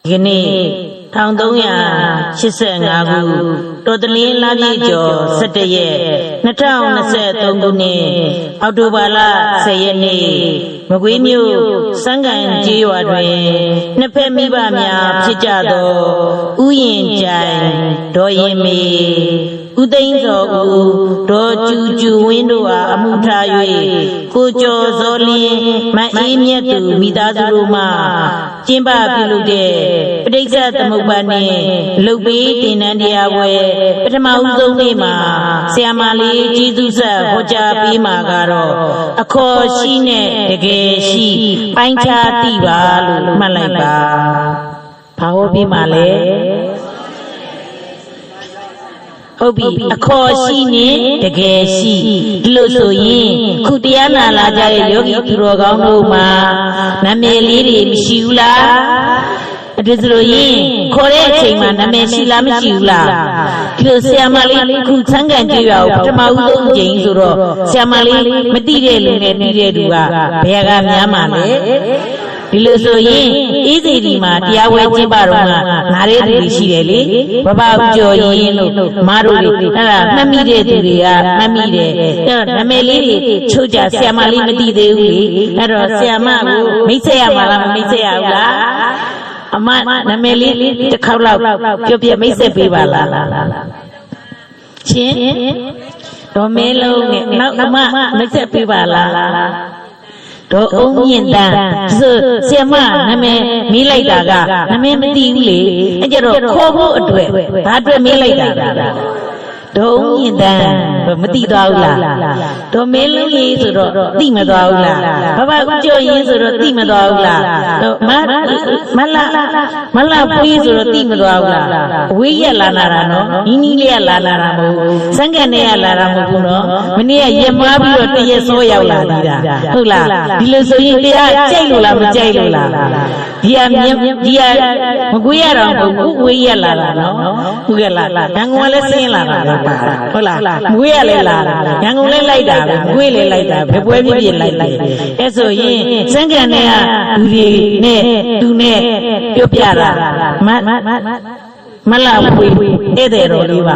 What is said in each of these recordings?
Gini, thằng Tống nhà chia sẻ ngã gu, đồ tên liên la đi cho sát ye, nát thao nát xe Tống Tống nè, áo đồ ba la xe ye nè, mà quý miu sang cảnh chỉ vào rồi, nát phê mi ba mía phía cha đồ, u yên trái, đồ yên mi. U tinh cho u đồ chu window a amu tha yue ko cho zo lin ma e myat tu mi ta su lo ma chin ba pi lu de padixa tamuk ba ne luk pi tin nan tia bwe pathama u song ne ma sayama le jisu sat ho cha pi ma ga ro akho shi ne takae shi pain cha ti ba lo mat lai ba pha ho pi ma le Obi, akho shi ne takae shi lo so yin khu taya na la ja ye yogi thuro kaung do ma name le de mashi bu la adu so lo yin khaw de a chain ma name shi la mashi bu la di lo sayama le khu chang kan jwe ya ko pathama u song chain so ro sayama le ma ti de lu ne ti de du ga baya ga mya ma leဒီလိုဆိုရင်အေးစီဒီမှာတရားဝဲကျင်းပတော့မှနားရဲသူတွေရှိတယ်လေဘဘဦးကျော်ရင်လို့မားတို့လေအဲ့ဒါမှတ်မိတဲ့သူတွေကမှတ်မိတယ်အဲ့တော့နာမည်လေးတွေချုပ်ကြဆရာမလေးမသိသေးဘူးလေအဲ့တော့ဆရာမကိုမိတ်ဆက်ရမှာလားမမိတ်ဆက်ရဘူးလားအမနာမည်လေးတစ်ခေါက်လောက်ပြောပြမိတ်ဆက်ပေးပါလားရှင်တော်မဲလုံးနဲ့နောက်အမမိတ်ဆက်ပေးပါလားတော့အုံးမြင့်တန်းဆရာမနာမည်မေးလိုက်တာကနာမည်မသိဘူးလေအဲ့ကြတော့ခေါ်ဖို့အတွက်ဘာအတွက်မေးလိုက်တာတော့မြင့်တန်းမသိသွားဘူးလားတော့မဲလုံးလေးဆိုတော့သိမသွားဘူးလားဘဘဦးကျော်ရင်ဆိုတော့သိမသွားဘူးလားတော့မလာပွေးဆိုတော့သိမသွားဘူးလားအဝေးရလာလာတာနော်နီးလေးကလာလာတာမဟုတ်ဘူးစံကန်နဲ့ကလာတာမဟုတ်ဘူးနော်မနေ့ကရက်မွားပြီးတော့တရက်စောရောက်လာသေးတာဟုတ်လားဒီလိုဆိုရင်တရားကြိုက်လို့လားမကြိုက်လို့လားဒီကမကွေးရတော့မဟုတ်ဘူးအဝေးရလာတာနော်ဟုတ်ကဲ့လားရန်ကုန်ကလည်းဆင်းလာတာဟုတ်လားမွေးရလဲလာရန်ကုန်လဲလိုက်တာပဲမွေးလဲလိုက်တာဘယ်ပွဲပြည့်လိုက်အဲ့ဆိုရင်စံကန်နဲ့ကလူတွေနဲ့သူနဲ့ပြောပြတာမလာပွေဧည့်သည်တော်လေးပါ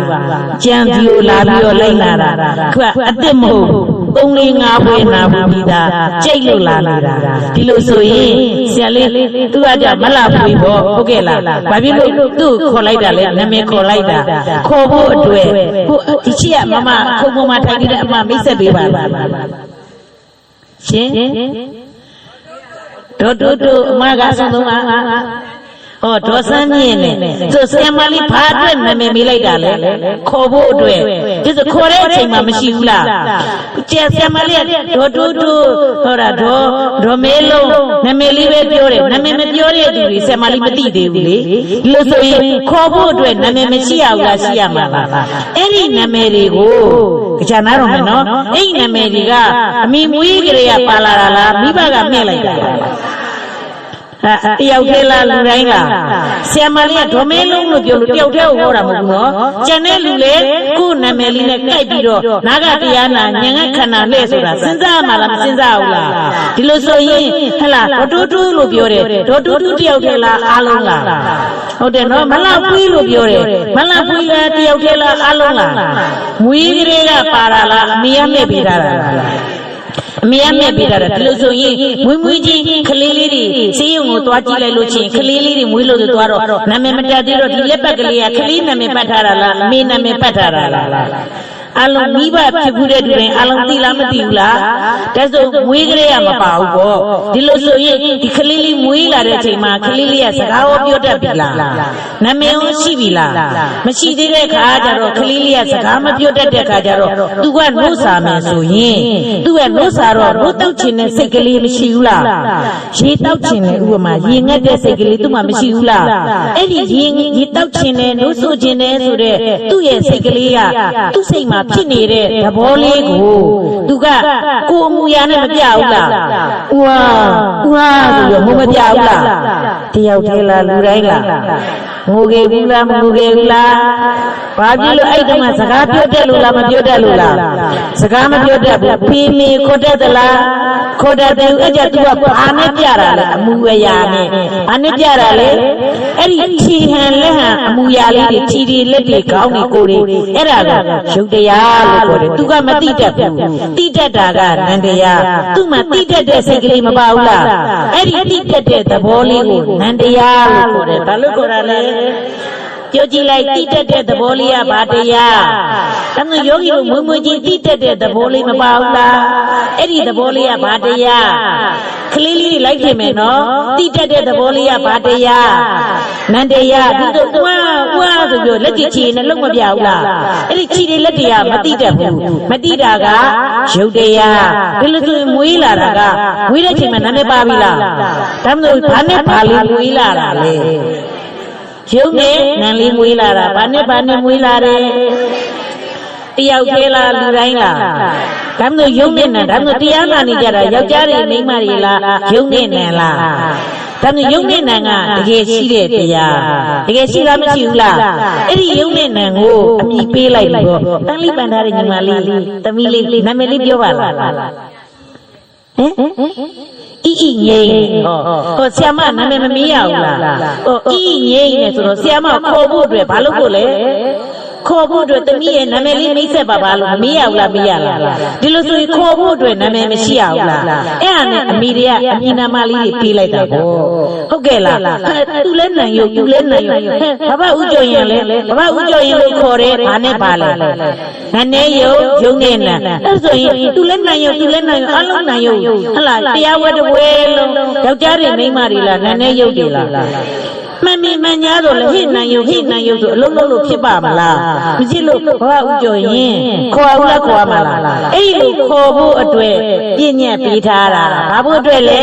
ကြံဒီကိုလာပြီးတော့လိုက်လာတာခုကအစ်စ်မဟုတ်3 4 5ပွဲနာပြီးသားကြိတ်လို့လာနေတာဒီလိုဆိုရင်ဆရာလေးသူကကြမလာပွေပေါ့ဟုတ်ကဲ့လားဘာဖြစ်လို့သူ့ခေါ်လိုက်တာလဲနာမည်ခေါ်လိုက်တာခေါ်ဖို့အတွက်ဒီချစ်ကမမခုံပေါ်မှာထိုင်နေတဲ့အမမိတ်ဆက်ပေးပါရှင်တို့အမကဆုံးဆုံးဟောဒေါ်စမ်းမြင့်နဲ့သူဆရာမလေးဘာအတွက်နာမည်မေးလိုက်တာလဲခေါ်ဖို့အတွက်ဒီဆိုခေါ်တဲ့အချိန်မှာမရှိဘူးလားကျဆရာမလေးကဒေါ်တူဟောတာဒေါ်မဲလုံးနာမည်လေးပဲပြောတယ်နာမည်မပြောတဲ့သူတွေဆရာမလေးမသိသေးဘူးလေဒီလိုဆိုရင်ခေါ်ဖို့အတွက်နာမည်မရှိရဘူးလားရှိရမှာလားအဲ့ဒီနာမည်တွေကိုကြာနာတော့မယ်နော်အဲ့ဒီနာမည်တွေကအမိမွေးကလေးကပါလာတာလားမိဘကမြင့်လိုက်တာတယောက်တည်းလားလူတိုင်းလားဆရာမလေးကဒေါ်မဲလုံးလို့ပြောလို့တယောက်တည်းကိုဟောတာမဟုတ်ဘူးနော်ကျန်တဲ့လူလေကို့နာမည်လေးနဲ့ကြိုက်ပြီးတော့နာဂတရားနာဉာဏ်ကခန္ဓာနဲ့ဆိုတာစဉ်းစားမှလားမစဉ်းစားဘူးလားဒီလိုဆိုရင်ဟလာဒေါ်တူလို့ပြောတယ်ဒေါ်တူတယောက်တည်းလားအားလုံးလားဟုတ်တယ်နော်မလှပွေးလို့ပြောတယ်မလှပွေးလားတယောက်တည်းလားအားလုံးလားမွေးကလေးကပါတာလားအမေကမဲ့ပေးတာလားအမေအမေပေးတာဒီလိုဆိုရင်မွေးချင်းကလေးလေးတွေစေးရုံကိုသွားကြည့်လိုက်လို့ချင်းကလေးလေးတွေမွေးလို့သွားတော့နာမည်မတတ်သေးတော့ဒီလက်ပတ်ကလေးကကလေးနာမည်ပတ်ထားတာလားအမေနာမည်ပတ်ထားတာလားအလုံးမိဘဖြစ်ဘူးတဲ့တူရင်အလုံးသိလားမသိဘူးလားဒါဆိုမွေးကလေးကမပါဘူးပေါ့ဒီလိုဆိုရင်ဒီကလေးလေးမွေးလာတဲ့အချိန်မှာကလေးလေးကစကားရောပြောတတ်ပြီလားနာမည်ရောရှိပြီလားမရှိသေးတဲ့ခါကျတော့ကလေးလေးကစကားမပြောတတ်တဲ့ခါကျတော့သူကနှုတ်စာမယ်ဆိုရင်သူကနှုတ်စာတော့နှုတ်တောက်ချင်တဲ့စိတ်ကလေးမရှိဘူးလားရေတောက်ချင်တဲ့ဥပမာရေငတ်တဲ့စိတ်ကလေးသူ့မှာမရှိဘူးလားအဲ့ဒီရေတောက်ချင်တဲ့နှုတ်ဆိုချင်တဲ့ဆိုတဲ့သူ့ရဲ့စိတ်ကလေးကသူ့စိတ်မှာ ဖြစ်နေတဲ့သဘောလေးကိုသူကကိုအမူအရာနဲ့မပြဘူးလားဥဟာဆိုပြီးမပြဘူးလားတယောက်တည်းလားလူတိုင်းလားငိုခဲ့ဘူးလားမငိုခဲ့ဘူးလားဘာဖြစ်လို့အဲ့တုန်းကစကားပြောတတ်လို့လားမပြောတတ်လို့လားစကားမပြောတတ်ဘူးဖေးမေခေါ်တတ်သလားခေါ်တတ်တယ်အဲ့ကြသူကဘာနဲ့ပြတာလဲအမူအရာနဲ့ဘာနဲ့ပြတာလဲအဲ့ဒီခြေဟန်လက်ဟန်အမူအရာလေးတွေခြေတွေလက်တွေခေါင်းတွေကိုယ်တွေအဲ့ဒါကရုပ်တရားလို့ခေါ်တယ်သူကမသိတတ်ဘူးသိတတ်တာကနန္တရားသူ့မှာသိတတ်တဲ့စိတ်ကလေးမပါဘူးလားအဲ့ဒီသိတတ်တဲ့သဘောလေးကိုနန္တရားလို့ခေါ်တယ်ဘာလို့ခေါ်တာလဲပြောကြည့်လိုက်တိတက်တဲ့သဘောလေးကဘာတရားဒါမျိုးယောဂီတို့မွေးမွေးချင်းတိတက်တဲ့သဘောလေးမပါဘူးလားအဲ့ဒီသဘောလေးကဘာတရားကလေးလေးလိုက်ပြင်မယ်နော်တိတက်တဲ့သဘောလေးကဘာတရားနန္တရားဒီတော့ဝါဆိုပြီးလက်ကြည့်ချီနဲ့လုံးမပြဘူးလားအဲ့ဒီချီတွေလက်တရားမတိတတ်ဘူးမတိတာကရုပ်တရားဒီလိုဆိုမွေးလာတာကမွေးတဲ့ချိန်မှာနာမည်ပါပြီလားဒါမျိုးဘာနဲ့ဘာလေးမွေးလာတာလဲရုပ်နဲ့နံလေးမွေးလာတာဘာနဲ့မွေးလာတယ်တယောက်သေးလားလူတိုင်းလားဒါမျိုးရုပ်နဲ့နံဒါမျိုးတရားနာနေကြတာယောက်ျားတွေမိန်းမတွေလားရုပ်နဲ့နံလားဒါမျိုးရုပ်နဲ့နံကတကယ်ရှိတဲ့တရားတကယ်ရှိလားမရှိဘူးလားအဲ့ဒီရုပ်နဲ့နံကိုအမိပေးလိုက်လို့တန်လိပန်ထားတဲ့ညီမလေးသမီးလေးနာမည်လေးပြောပါလားဟမ်ဤငိမ့်ဟောဆရာမနာမည်မမေးရဘူးလားဟောဤငိမ့်နဲ့ဆိုတော့ဆရာမခေါ်ဖို့အတွက်ဘာလုပ်ဖို့လဲခေါ်ဖို့အတွက်တမီးရဲ့နာမည်လေးမိတ်ဆက်ပါပါလို့မမေးရဘူးလားမေးရလားဒီလိုဆိုရင်ခေါ်ဖို့အတွက်နာမည်မရှိရဘူးလားအဲ့ဒါနဲ့အမိတွေကအမိနာမလေးတွေပေးလိုက်တာပေါ့ဟုတ်ကဲ့လားသူလဲနိုင်ရုပ်သူလဲနိုင်ရုပ်ဘာဥကြော်ရင်လဲဘာဥကြော်ရင်လို့ခေါ်တယ်ဘာနဲ့ပါလဲနန်းနေရုပ်နဲ့နန်းအဲ့ဆိုရင်သူလဲနိုင်ရုပ်သူလဲနိုင်ရုပ်အလုံးနိုင်ရုပ်ဟလားတရားဝဲတဝဲလုံးယောက်ျားတွေမိန်းမတွေလားနန်းနေရုပ်တွေလားမမီမညာတော့လေဟိနိုင်ရုပ်ဆိုအလုံးလုံးလို့ဖြစ်ပါမလားမဖြစ်လို့ဘာဥကြော်ရင်ခေါ်အောင်လားခေါ်မှာလားအဲ့ဒီလိုခေါ်ဖို့အတွက်ပြည့်ညက်ပေးထားတာဘာဖို့အတွက်လဲ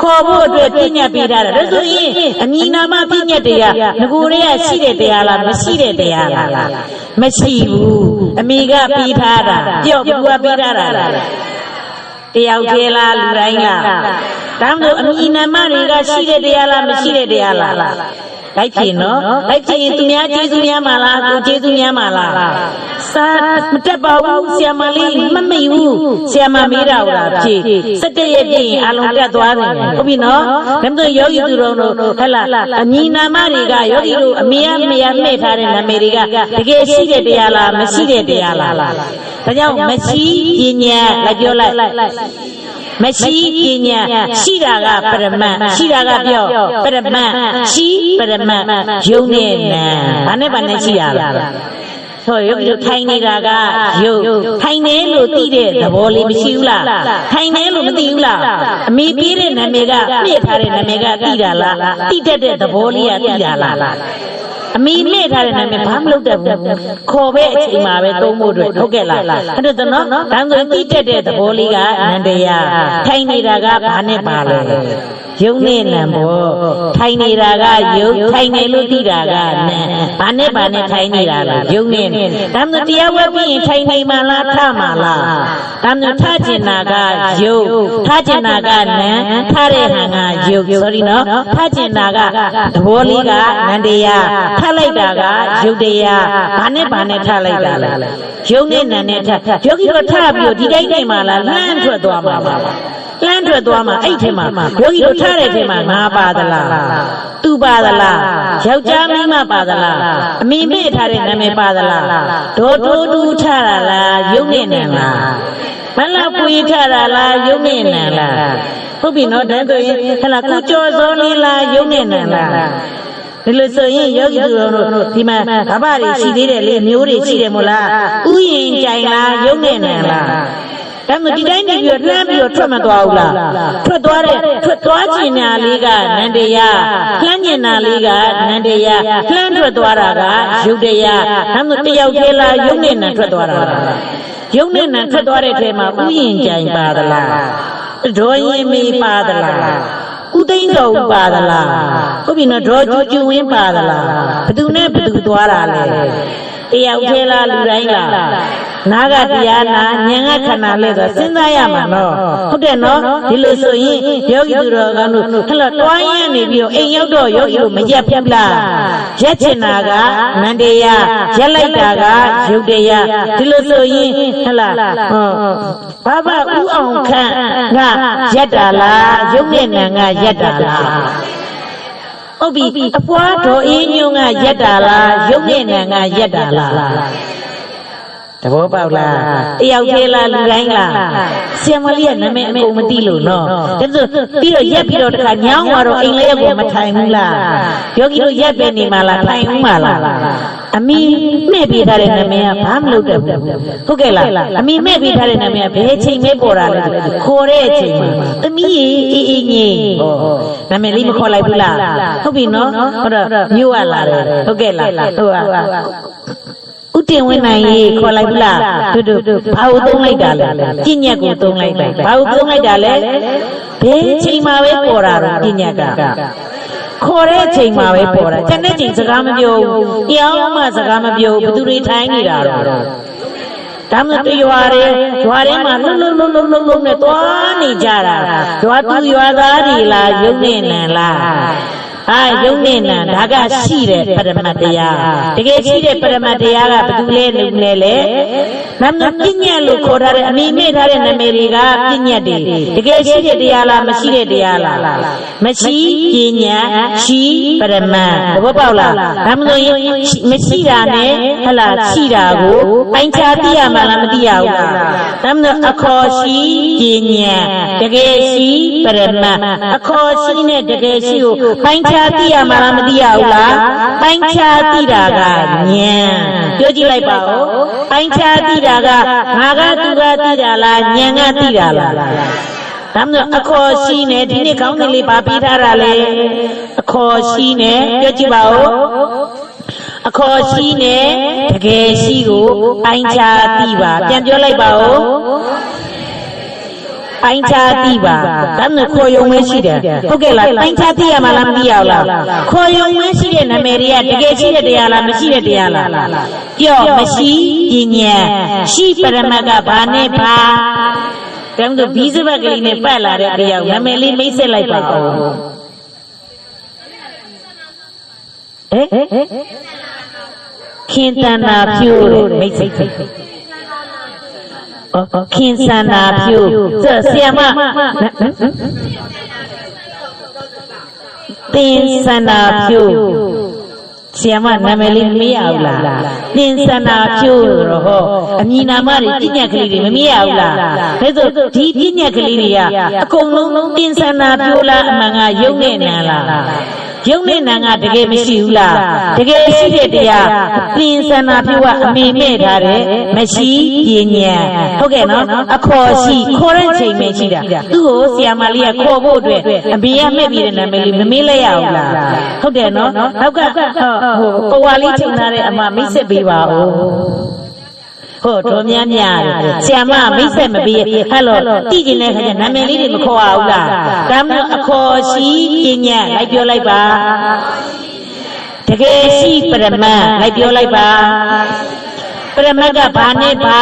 ခေါ်ဖို့အတွက်ပြည့်ညက်ပေးထားတာဒါဆိုရင်အမည်နာမပြည့်ညက်တရားငကိုတွေကရှိတဲ့တရားလားမရှိတဲ့တရားလားမရှိဘူးအမိကပေးထားတာပြော့ဘူးကပေးထားတာတယောက်သေးလားလူတိုင်းလားဒါမှမဟုတ်အမိနာမတွေကရှိတဲ့တရားလားမရှိတဲ့တရားလားလိုက်ချင်နော်လိုက်ချင်သူများကျေးဇူးများမှာလားကိုကျေးဇူးများမှာလားစာမတက်ပါဘူးဆရာမလေးမမေ့ဘူးဆရာမမေးတာဟုတ်လားဖြည့်17ရက်ပြည့်ရင်အလုံးတက်သွားတယ်ဟုတ်ပြီနော်ဒါမှမဟုတ်ယောဂီသူတော်တို့ဟဲ့လားအမိနာမတွေကယောဂီတို့အမေရမေရမှဲ့ထားတဲ့နာမည်တွေကတကယ်ရှိတဲ့တရားလားမရှိတဲ့တရားလားဒါကြောင့်မရှိပညာလိုက်ပြောလိုက်မရှိပညာရှိတာကပရမတ်ရှိတာကပြောပရမတ်ရှိပရမတ်ယုံနဲ့နာဘာနဲ့ရှိရလားဆိုရုပ်ထိုင်နေတာကရုပ်ထိုင်နေလို့သိတဲ့သဘောလေးမရှိဘူးလားထိုင်နေလို့မသိဘူးလားအမေပြေးတဲ့နာမည်ကပြည့်ထားတဲ့နာမည်ကသိတာလားသိတတ်တဲ့သဘောလေးကသိတာလားအမိနဲ့ထားတဲ့နာမည်ဘာမလုပ်တတ်ဘူးခေါ်ပဲအချိန်မှာပဲသုံးဖို့အတွက်ဟုတ်ကဲ့လားအဲ့ဒါတော့နော်ဒါဆိုသိတတ်တဲ့သဘောလေးကနန္တရားထိုင်နေတာကဘာနဲ့ပါလဲယုံနဲ့နံဘောထိုင်နေတာကယုံထိုင်နေလို့သိတာကနံဘာနဲ့ထိုင်နေတာလဲယုံနဲ့ဒါမှတရားဝဲပြီးရင်ထိုင်နေမှလားထမှလားဒါမှထကျင်တာကယုံထကျင်တာကနံထတဲ့ဟန်ကယုံ sorry နော်ထကျင်တာကသဘောလေးကနန္တရားထလိုက်တာကယုတ်တရားဘာနဲ့ထလိုက်တာလဲယုံနဲ့နံနဲ့ထယောဂီတို့ထပြီးဒီတိုင်းတိုင်းမှာလားလှမ်းထွက်သွားမှာပါလှမ်းထွက်သွားမှာအဲ့ထဲမှာယောဂီတို့ထားတဲ့ထဲမှာငါပါသလားသူပါသလားယောက်ျားမိန်းမပါသလားအမိမေ့ထားတဲ့နာမည်ပါသလားဒေါ်တိုးတူးထားတာလားယုံနဲ့နံလားမလားပွေထားတာလားယုံနဲ့နံလားဟုတ်ပြီနော်ဒါဆိုရင်ဟလာကုကြောစောလေးလားယုံနဲ့နံလားဒီလိုဆိုရင်ယောဂီတို့ဒီမှာဘာဘာတွေရှိသေးတယ်လေမျိုးတွေရှိတယ်မို့လားဥယျင်ကြိုင်လားယုံနဲ့နံလားဒါမှဒီတိုင်းနေပြီးလှမ်းပြီးထွက်မသွားဘူးလားထွက်သွားကျင်နာလေးကနန္တရားလှမ်းကျင်နာလေးကနန္တရားလှမ်းထွက်သွားတာကယုတ်တရားဒါမှတယောက်သေးလားယုံနဲ့နံထွက်သွားတာယုံနဲ့နံထွက်သွားတဲ့ထဲမှာဥယျင်ကြိုင်ပါသလားဒေါ်ရင်မေးပါသလားဥသိန်းတော်ပါသလားဟုတ်ပြီနော်ဒေါ်ကျူဝင်းပါသလားဘသူနဲ့ဘသူသွားတာလဲ တရားသေးလားလူတိုင်းလားနာကတရားနာဉာဏ်ကခဏလဲဆိုစဉ်းစားရမှာနော်ဟုတ်တယ်နော်ဒီလိုဆိုရင်ယောဂီသူတော်ကောင်းတို့ဟဲ့လားတွားရင်းနေပြီးတော့အိမ်ရောက်တော့ယောဂီတို့မရက်ဘူးလားရက်ချင်တာကနန္တရားရက်လိုက်တာကယုတ်တရားဒီလိုဆိုရင်ဟဲ့လားဘာဘာဥအောင်ခန့်ကရက်တာလားယုတ်နဲ့နံကရက်တာလားဟုတ်ပြီအပွားတော်အင်းညုံကရက်တာလားယုတ်နဲ့နံကရက်တာလားတဘောပေါက်လားတယောက်သေးလားလူတိုင်းလားဆရာမလေးကနာမည်အကုန်မသိလို့နော်ဒါဆိုပြီးတော့ရက်ပြီးတော့တခါညောင်းသွားတော့အိမ်လေးကမထိုင်ဘူးလားယောဂီတို့ရက်ပဲနေမှာလားထိုင်ဦးမှာလားအမီမဲ့ပေးထားတဲ့နာမည်ကဘာမလုပ်တတ်ဘူးဟုတ်ကဲ့လားအမီမဲ့ပေးထားတဲ့နာမည်ကဘယ်ချိန်မဲပေါ်တာလဲခေါ်တဲ့အချိန်မှာသမီးအေးအေးငိမ့်နာမည်လေးမခေါ်လိုက်ဘူးလားဟုတ်ပြီနော်ဟုတ်တော့မြို့ရလာတယ်ဟုတ်ကဲ့လားဟုတ်ဥတင်ဝင်နိုင်ရေးခေါ်လိုက်ဘူးလားတို့ဘာလို့သုံးလိုက်တာလဲပြညက်ကိုသုံးလိုက်တာဘာလို့သုံးလိုက်တာလဲဘယ်ချိန်မှာပဲပေါ်တာတော့ပြညက်ကခေါ်တဲ့အချိန်မှာပဲပေါ်တာကျန်တဲ့ချိန်စကားမပြောဘူးတရားမှစကားမပြောဘူးဘသူတွေထိုင်းနေတာတော့ဒါမှမဟုတ်ရွာထဲမှာလှုပ်နဲ့သွားနေကြတာရွာသူရွာသားတွေလားရုပ်နဲ့နံလားယုံနေနံဒါကရှိတဲ့ပရမတ်တရားတကယ်ရှိတဲ့ပရမတ်တရားကဘယ်သူလဲလူလဲလေနမ်နပညာလို့ခေါ်ထားတဲ့အမိမေ့ထားတဲ့နာမည်တွေကပညာတွေတကယ်ရှိတဲ့တရားလားမရှိတဲ့တရားလားမရှိပညာရှိပရမတ်သဘောပေါက်လားဒါမှမဟုတ်မရှိတာနဲ့ဟလာရှိတာကိုပိုင်းခြားသိရမှာလားမသိရဘူးလားဒါမှမဟုတ်အခေါ်ရှိပညာတကယ်ရှိပရမတ်အခေါ်ရှိနဲ့တကယ်ရှိကိုပိုင်းခြားသိရမှာလားမသိရဘူးလားပိုင်းခြားသိတာကဉာဏ်ပြောကြည့်လိုက်ပါဦးပိုင်းခြားသိတာကငါကသူကသိတာလားဉာဏ်ကသိတာလားဒါမှမဟုတ်အခေါ်ရှိနဲ့ဒီနေ့ခေါင်းစဉ်လေးပါပြီးထားတာလေအခေါ်ရှိနဲ့ပြောကြည့်ပါဦးအခေါ်ရှိနဲ့တကယ်ရှိကိုပိုင်းခြားသိပါပြန်ပြောလိုက်ပါဦးပိုင်းခြားသိပါဒါနဲ့ခေါ်ယုံမရှိတယ်ဟုတ်ကဲ့လားပိုင်းခြားသိရမှာလားမသိရဘူးလားခေါ်ယုံမရှိတဲ့နာမည်တွေကတကယ်ရှိတဲ့တရားလားမရှိတဲ့တရားလားပြောမရှိပညာရှိပရမတ်ကဘာနဲ့ဘာဒါမှမဟုတ်ဘီစပတ်ကလေးနဲ့ပတ်လာတဲ့တရားနာမည်လေးမိတ်ဆက်လိုက်ပါဦးခင်တနာဖြိုးတဲ့မိတ်ဆက်ခင်စန္ဒာဖြိုးဆရာမတင်စန္ဒာဖြိုးဆရာမနာမည်လေးမမေ့ရဘူးလားတင်စန္ဒာဖြိုးတော့ဟောအမည်နာမတွေပြညက်ကလေးတွေမမေ့ရဘူးလားဒါဆိုဒီပြညက်ကလေးတွေကအကုန်လုံးတင်စန္ဒာဖြိုးလားအမှန်ကယုံနဲ့နံလားယုံနဲ့နံကတကယ်မရှိဘူးလားတကယ်ရှိတဲ့တရားသင်္ဆန္ဒပြုကအမိမဲ့ထားတယ်မရှိပညာဟုတ်ကဲ့နော်အခေါ်ရှိခေါ်တဲ့ချိန်ပဲရှိတာသူ့ကိုဆရာမလေးကခေါ်ဖို့အတွက်အမေကမဲ့ပြီးတဲ့နာမည်လေးမမေးလိုက်ရဘူးလားဟုတ်တယ်နော်နောက်ကပဝါလေးချိန်ထားတဲ့အမမိတ်ဆက်ပေးပါဦးဟုတ်တော်များများဆရာမမိတ်ဆက်မပေးဟဲ့လို့တည်ကျင်တဲ့ခါကျနာမည်လေးတွေမခေါ်ရဘူးလားဒါမှမဟုတ်အခေါ်ရှိပညာလိုက်ပြောလိုက်ပါတကယ်ရှိပရမတ်လိုက်ပြောလိုက်ပါပရမတ်ကဘာနဲ့ဘာ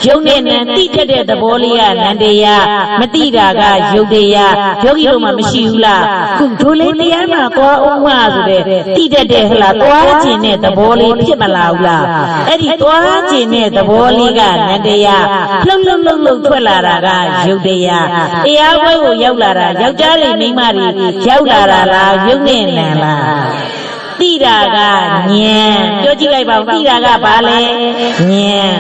ယုံနဲ့နံတိတတ်တဲ့သဘောလေးကနန္တရားမတိတာကယုတ်တရားယောဂီတို့မှမရှိဘူးလားခုဒိုလေးတရားမှာသွားအောင်မှဆိုတဲ့တိတတ်တဲ့ဟလားသွားခြင်းတဲ့သဘောလေးဖြစ်မလာဘူးလားအဲ့ဒီသွားခြင်းတဲ့သဘောလေးကနန္တရားလှုပ်ထွက်လာတာကယုတ်တရားတရားပွဲကိုရောက်လာတာယောက်ျားတွေမိန်းမတွေရောက်လာတာလားယုတ်နဲ့နံလားတိတာကဉာဏ်ပြောကြည့်လိုက်ပါဦးတိတာကဘာလဲဉာဏ်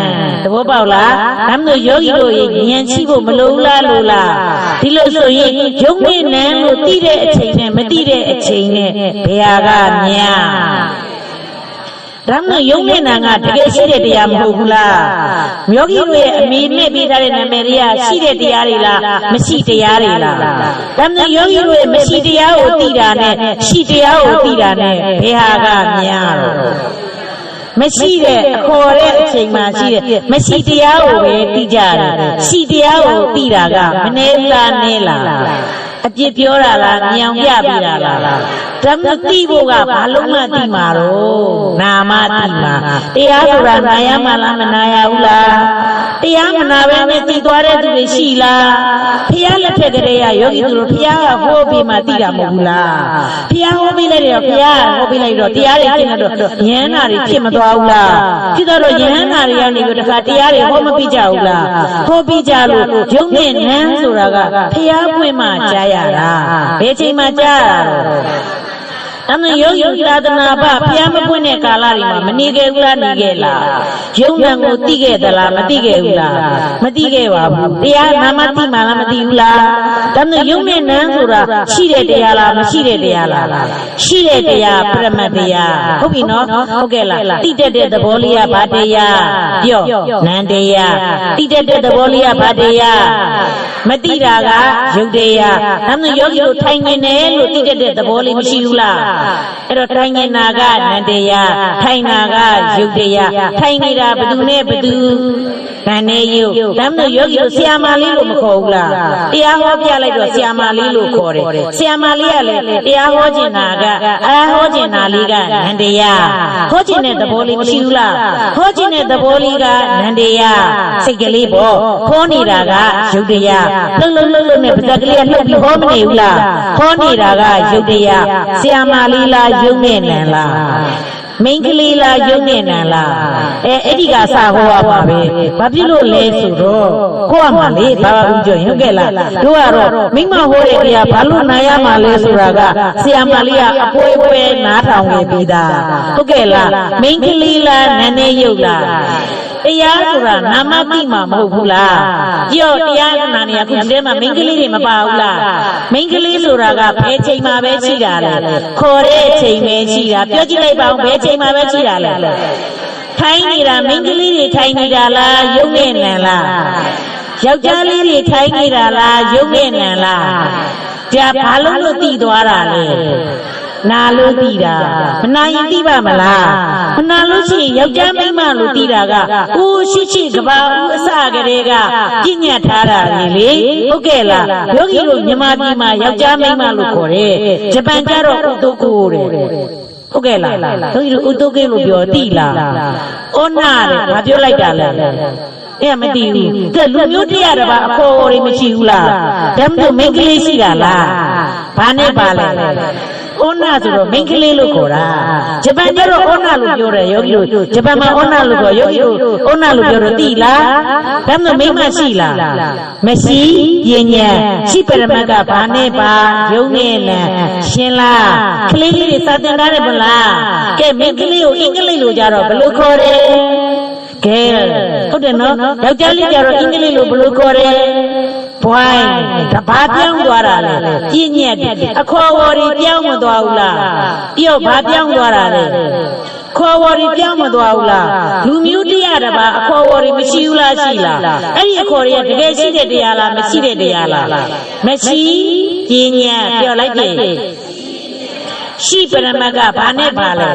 သဘောပေါက်လားဒါမှမဟုတ်ယောဂီတို့ရဲ့ဉာဏ်ရှိဖို့မလိုလားလို့လားဒီလိုဆိုရင်ယုံနဲ့နံလို့တိတဲ့အချိန်နဲ့မတိတဲ့အချိန်နဲ့ဘယ်ဟာကများဒါမှမဟုတ်ယုံနဲ့နံကတကယ်ရှိတဲ့တရားမဟုတ်ဘူးလားယောဂီတို့ရဲ့အမိမဲ့ပေးထားတဲ့နာမည်တွေကရှိတဲ့တရားတွေလားမရှိတရားတွေလားဒါမှမဟုတ်ယောဂီတို့ရဲ့မရှိတရားကိုသိတာနဲ့ရှိတရားကိုသိတာနဲ့ဘယ်ဟာကများမရှိတဲ့အခေါ်တဲ့အချိန်မှာရှိတဲ့မရှိတရားကိုပဲသိကြတယ်ရှိတရားကိုသိတာကမနည်းလားနည်းလားအ ပြစ်ပြောတာလားမြောင်ပြပြတာလားဒါမျိုးသိဖို့ကဘာလို့မှသိမှာတော့နာမသိမှာတရားဆိုတာနာရမလားမနာရဘူးလားတရားမနာဘဲနဲ့သိသွားတဲ့သူတွေရှိလားဖះလက်ထက်ကလေးကယောဂီသူတို့ဖះကဟောပြီးမှသိတာမဟုတ်ဘူးလားဖះဟောပြီးလိုက်တော့ဖះဟောပြီးလိုက်တော့တရားတွေကျင့်တော့ယဟန္တာတွေဖြစ်မသွားဘူးလားဖြစ်တော့ယဟန္တာတွေကနေပြီးတခါတရားတွေဟောမပြီးကြဘူးလားဟောပြီးကြလို့ယုံနဲ့နန်းဆိုတာကဖះပွင့်မှကြားရတာဘယ်ချိန်မှကြားရတာအမှန်ယောဂီသာသနာ့ဘဖျားမပွင့်တဲ့ကာလတွေမှာမနေခဲ့ဘူးလားနေခဲ့လားယုံနံကိုသိခဲ့သလားမသိခဲ့ဘူးလားမသိခဲ့ပါဘူးတရားနာမသိမှလားမသိဘူးလားဒါမျိုးယုံနဲ့နန်းဆိုတာရှိတဲ့တရားလားမရှိတဲ့တရားလားရှိတဲ့တရားပရမတ်တရားဟုတ်ပြီနော်ဟုတ်ကဲ့လားသိတတ်တဲ့သဘောလေးကဘာတရားပြောနန်းတရားသိတတ်တဲ့သဘောလေးကဘာတရားမသိတာကယုတ်တရားဒါမျိုးယောဂီတို့ထိုင်နေတယ်လို့သိတတ်တဲ့သဘောလေးမရှိဘူးလားအဲ့တော့ထိုင်နေတာကနန္တရားထိုင်တာကယုတ်တရားထိုင်နေတာဘယ်သူနဲ့ဘယ်သူနန္နေယုတ်ဒါမျိုးယောဂီတို့ဆရာမလေးလို့မခေါ်ဘူးလားတရားဟောပြလိုက်တော့ဆရာမလေးလို့ခေါ်တယ်ဆရာမလေးကလည်းတရားဟောကျင်တာကဟောကျင်တာလေးကနန္တရားဟောကျင်တဲ့သဘောလေးမရှိဘူးလားဟောကျင်တဲ့သဘောလေးကနန္တရားစိတ်ကလေးပေါ့ဟောနေတာကယုတ်တရားလှုပ်နဲ့ပါးစပ်ကလေးကလှုပ်ပြီးဟောမနေဘူးလားဟောနေတာကယုတ်တရားဆရာမလေးလားယုံနဲ့နံလားမိန်းကလေးလားယုံနဲ့နံလားအဲ့ဒီကစဟောရပါပဲဘာဖြစ်လို့လဲဆိုတော့ကိုယ့်အမှလေဘာဦးကျွန်းဟုတ်ကဲ့လားတို့ကတော့မိမဟောတဲ့တရားဘာလို့နားရမှာလဲဆိုတာကဆရာမလေးကအပွဲနားထောင်နေပြီးသားဟုတ်ကဲ့လားမိန်းကလေးလားနန်းနေယုတ်လားတရားဆိုတာနာမသိမှာမဟုတ်ဘူးလားကြော့တရားနာနေရခုဒီထဲမှာမိန်းကလေးတွေမပါဘူးလားမိန်းကလေးဆိုတာကဘယ်ချိန်မှာပဲရှိတာလဲခေါ်တဲ့ချိန်ပဲရှိတာပြောကြည့်လိုက်ပါဦးဘယ်ချိန်မှာပဲရှိတာလဲထိုင်နေတာမိန်းကလေးတွေထိုင်နေတာလားယုံနဲ့နံလားယောက်ျားလေးတွေထိုင်နေတာလားယုံနဲ့နံလားကြာဘာလို့သိသွားတာလဲနာလို့သိတာမနာရင်သိပါမလားမနာလို့ရှိရင်ယောက်ျားမိန်းမလို့သိတာကဦးရှိကဘာဦးအစကလေးကပြညတ်ထားတာလေဟုတ်ကဲ့လားယောဂီတို့မြန်မာပြည်မှာယောက်ျားမိန်းမလို့ခေါ်တယ်ဂျပန်ကျတော့ဥတုကိုတဲ့ဟုတ်ကဲ့လားယောဂီတို့ဥတုကေလို့ပြောသိလားဩနာတဲ့ဘာပြောလိုက်တာလဲအဲ့မသိဘူးတဲ့လူမျိုးတရားတစ်ပါးအခေါ်တွေမရှိဘူးလားဒါမှမဟုတ်မိန်းကလေးရှိတာလားဘာနဲ့ပါလဲဩနာဆိုတော့မိန်းကလေးလို့ခေါ်တာဂျပန်ကျတော့ဩနာလို့ပြောတယ်ယောဂီတို့ဂျပန်မှာဩနာလို့ခေါ်ယောဂီတို့ဩနာလို့ပြောတော့သိလားဒါမှမဟုတ်မိန်းမရှိလားမရှိရင်ညာရှိပရမတ်ကဘာနဲ့ပါယုံနဲ့နံရှင်းလားကလေးလေးတွေစာသင်ထားတယ်မလားကဲမိန်းကလေးကိုအင်္ဂလိပ်လိုကြတော့ဘယ်လိုခေါ်တယ်ကဲဟုတ်တယ်နော်ယောက်ျားလေးကြတော့အင်္ဂလိပ်လိုဘယ်လိုခေါ်တယ်ဘွိုင်းတဘာပြောင်းသွားတာလဲပြည့်ညက်အခေါ်ဝေါ်တွေပြောင်းမသွားဘူးလားပြော့ဘာပြောင်းသွားတာလဲခေါ်ဝေါ်တွေပြောင်းမသွားဘူးလားလူမျိုးတရားတစ်ပါးအခေါ်ဝေါ်တွေမရှိဘူးလားရှိလားအဲ့ဒီအခေါ်တွေကတကယ်ရှိတဲ့တရားလားမရှိတဲ့တရားလားမရှိပြည့်ညက်ပြောလိုက်ပြီရှိပရမတ်ကဘာနဲ့ပါလဲ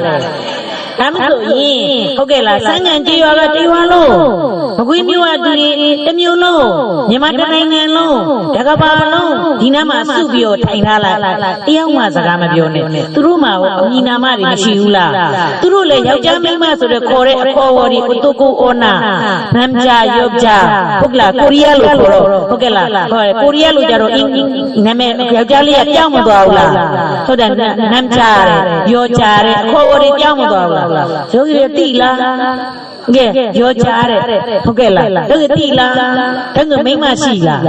ဒါမှမဟုတ်ရင်ဟုတ်ကဲ့လားစံငံကြေးရွာကတေးဝါလုံးမကွေးမျိုးကသူတွေတစ်မျိုးလုံးမြန်မာတစ်နိုင်ငံလုံးတကဘာလုံးဒီနားမှာစုပြီးတော့ထိုင်ထားလိုက်တယောက်မှစကားမပြောနဲ့သူတို့မှအမည်နာမတွေမရှိဘူးလားသူတို့လည်းယောက်ျားမိန်းမဆိုတဲ့ခေါ်တဲ့အခေါ်ဝေါ်ဒီကိုကိုဩနာနမ်ဂျာယောက်ျားဟုတ်လားကိုရီးယားလို့ခေါ်တော့ဟုတ်ကဲ့လားကိုရီးယားလို့ကြတော့အင်နာမည်ယောက်ျားလေးကပြောင်းမသွားဘူးလားဟုတ်တယ်နမ်ဂျာယောက်ျားတဲ့အခေါ်ဝေါ်တွေပြောင်းမသွားဘူးလားယောဂီတွေသိလားကဲရောချားတဲ့ဟုတ်ကဲ့လားယောဂီသိလားတကယ်မိမရှိလား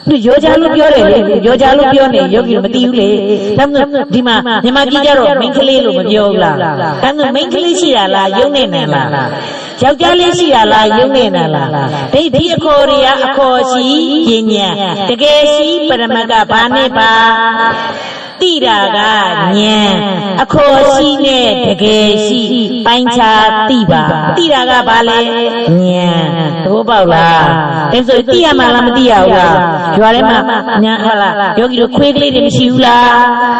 သူရောချားလို့ပြောတယ်လေရောချားလို့ပြောနေယောဂီမသိဘူးလေဒါမှဒီမှာမြန်မာပြည်ကြတော့မိန်းကလေးလို့မပြောဘူးလားဒါမှမိန်းကလေးရှိတာလားယုံနေနံလားယောက်ျားလေးရှိတာလားယုံနေနံလားဒီအခေါ်တွေကအခေါ်ရှိပညာတကယ်ရှိပရမတ်ကဘာနဲ့ပါ တိတာကဉာဏ်အခေါ်ရှိနဲ့တကယ်ရှိပိုင်းခြားသိပါတိတာကဘာလဲဉာဏ်သဘောပေါက်လားဒါဆိုသိရမှာလားမသိရဘူးလားရွာထဲမှာဉာဏ်ဟုတ်လားယောဂီတို့ခွေးကလေးတွေမရှိဘူးလား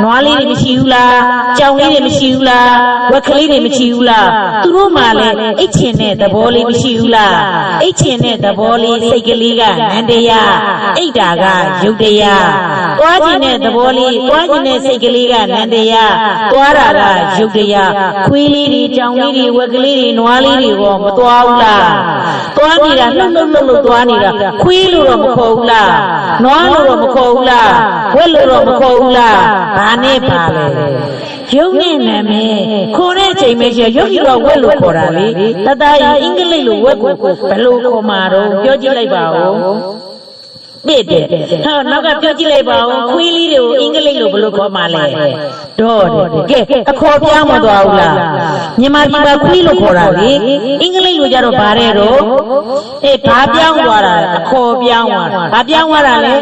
နွားလေးတွေမရှိဘူးလားကြောင်လေးတွေမရှိဘူးလားဝက်ကလေးတွေမရှိဘူးလားသူတို့မှလည်းအိတ်ချင်တဲ့သဘောလေးမရှိဘူးလားအိတ်ချင်တဲ့သဘောလေးစိတ်ကလေးကနန္တရားအိတ်တာကယုတ်တရားတွားခြင်းတဲ့သဘောလေးတွားခြင်းတဲ့စိတ်ကလေးကနန္တရားတွားတာကယုတ်တရားခွေးလေးတွေကြောင်လေးတွေဝက်ကလေးတွေနွားလေးတွေရောမတွားဘူးလားတွားနေတာလှုပ်တွားနေတာခွေးလို့တော့မခေါ်ဘူးလားနွားလို့တော့မခေါ်ဘူးလားဝက်လို့တော့မခေါ်ဘူးလားဘာနဲ့ပါလဲယုတ်နဲ့နာမည်ခေါ်တဲ့အချိန်မရှိယောဂီတော်ဝက်လို့ခေါ်တာလေတသားရင်အင်္ဂလိပ်လိုဝက်ကိုဘယ်လိုခေါ်မှာတော့ပြောကြည့်လိုက်ပါဦးပြည့်တယ်ဟောနောက်ကပြောကြည့်လိုက်ပါဦးခွေးလေးတွေကိုအင်္ဂလိပ်လိုဘယ်လိုခေါ်မှာလဲတော့တယ်ကဲအခေါ်ပြောင်းမသွားဘူးလားမြန်မာပြည်မှာခွေးလို့ခေါ်တာလေအင်္ဂလိပ်လိုကြတော့ဗါတဲ့တော့ဘာပြောင်းသွားတာအခေါ်ပြောင်းသွားဘာပြောင်းသွားတာလဲ